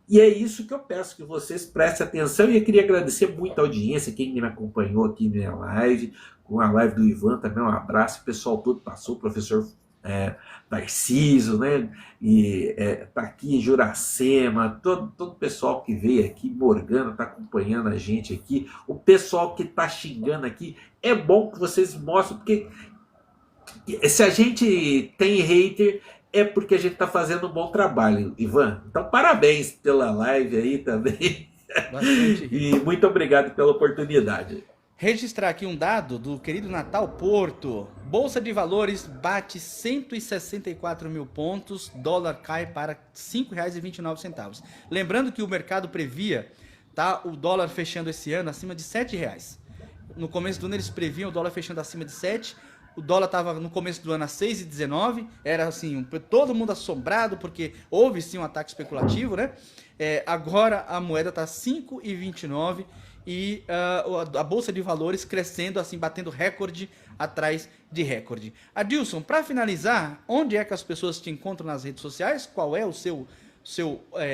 E é isso que eu peço que vocês prestem atenção. E eu queria agradecer muito a audiência, quem me acompanhou aqui na minha live, com a live do Ivan também, um abraço. O pessoal todo passou, o professor Tarcísio, né? E tá aqui Juracema, todo o pessoal que veio aqui, Morgana tá acompanhando a gente aqui, o pessoal que tá xingando aqui. É bom que vocês mostrem, porque se a gente tem hater, é porque a gente está fazendo um bom trabalho, Ivan. Então, parabéns pela live aí também. Bastante. E muito obrigado pela oportunidade. Registrar aqui um dado do querido Natal Porto. Bolsa de Valores bate 164 mil pontos, dólar cai para R$ 5,29. Lembrando que o mercado previa, tá, o dólar fechando esse ano acima de R$ 7,00. No começo do ano eles previam o dólar fechando acima de 7. O dólar estava no começo do ano a 6,19, era assim, todo mundo assombrado, porque houve sim um ataque especulativo, né? Agora a moeda está 5,29 e a Bolsa de Valores crescendo, assim, batendo recorde atrás de recorde. Adilson, para finalizar, onde é que as pessoas te encontram nas redes sociais? Qual é o seu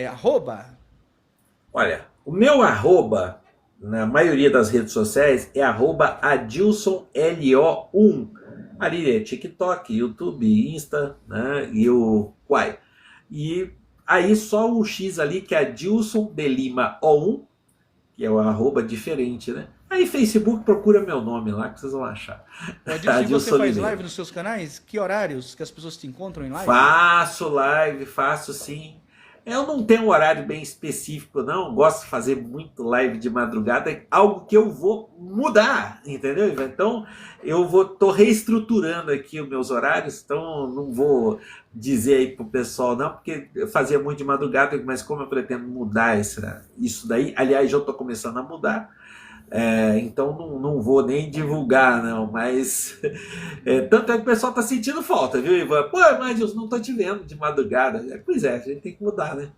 arroba? Olha, o meu arroba, na maioria das redes sociais, é arroba AdilsonLO1. Ali é TikTok, YouTube, Insta, né, e o Quai. E aí só o X ali, que é Adilson de Lima O1, que é o arroba diferente, né? Aí Facebook, procura meu nome lá, que vocês vão achar. Adilson, você faz live nos seus canais? Que horários que as pessoas te encontram em live? Faço live, faço sim. Eu não tenho um horário bem específico, não. Gosto de fazer muito live de madrugada. É algo que eu vou mudar, entendeu? Então, tô reestruturando aqui os meus horários. Então, não vou dizer aí pro pessoal, não, porque eu fazia muito de madrugada, mas como eu pretendo mudar isso daí, aliás, já estou começando a mudar. Então não vou nem divulgar, não, mas tanto é que o pessoal tá sentindo falta, viu, Ivan? Pô, mas eu não tô te vendo de madrugada. Pois é, a gente tem que mudar, né?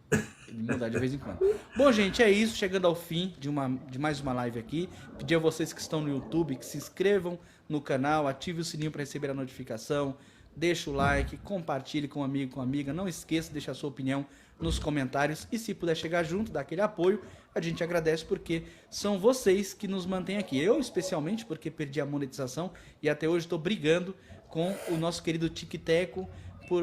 Tem que mudar de vez em quando. Bom, gente, é isso, chegando ao fim de mais uma live aqui. Pedir a vocês que estão no YouTube que se inscrevam no canal, ative o sininho para receber a notificação, deixa o like, compartilhe com um amigo, com amiga, não esqueça de deixar a sua opinião nos comentários e se puder chegar junto, dar aquele apoio, a gente agradece porque são vocês que nos mantêm aqui. Eu especialmente porque perdi a monetização e até hoje estou brigando com o nosso querido Tic-Teco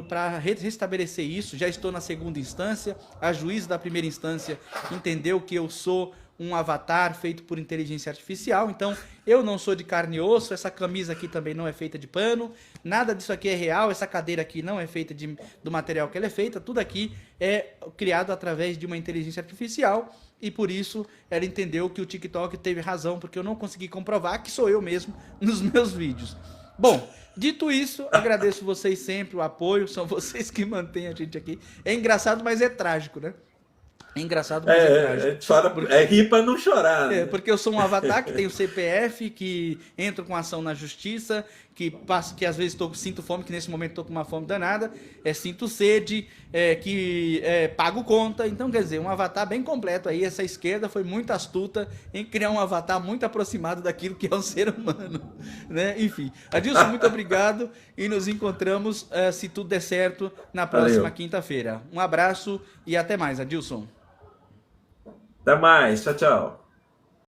para restabelecer isso. Já estou na segunda instância, a juíza da primeira instância entendeu que eu sou um avatar feito por inteligência artificial, então eu não sou de carne e osso, essa camisa aqui também não é feita de pano, nada disso aqui é real, essa cadeira aqui não é feita do material que ela é feita, tudo aqui é criado através de uma inteligência artificial e por isso ela entendeu que o TikTok teve razão, porque eu não consegui comprovar que sou eu mesmo nos meus vídeos. Bom, dito isso, agradeço vocês sempre, o apoio, são vocês que mantêm a gente aqui. É engraçado, mas é trágico, né? É engraçado, mas é trágico. Rir pra não chorar. Né? Porque eu sou um avatar que tem o CPF, que entro com ação na justiça, que às vezes sinto fome, que nesse momento estou com uma fome danada, sinto sede, pago conta. Então, quer dizer, um avatar bem completo aí. Essa esquerda foi muito astuta em criar um avatar muito aproximado daquilo que é um ser humano, né? Enfim, Adilson, muito obrigado e nos encontramos, se tudo der certo, na próxima quinta-feira. Um abraço e até mais, Adilson. Até mais, tchau, tchau.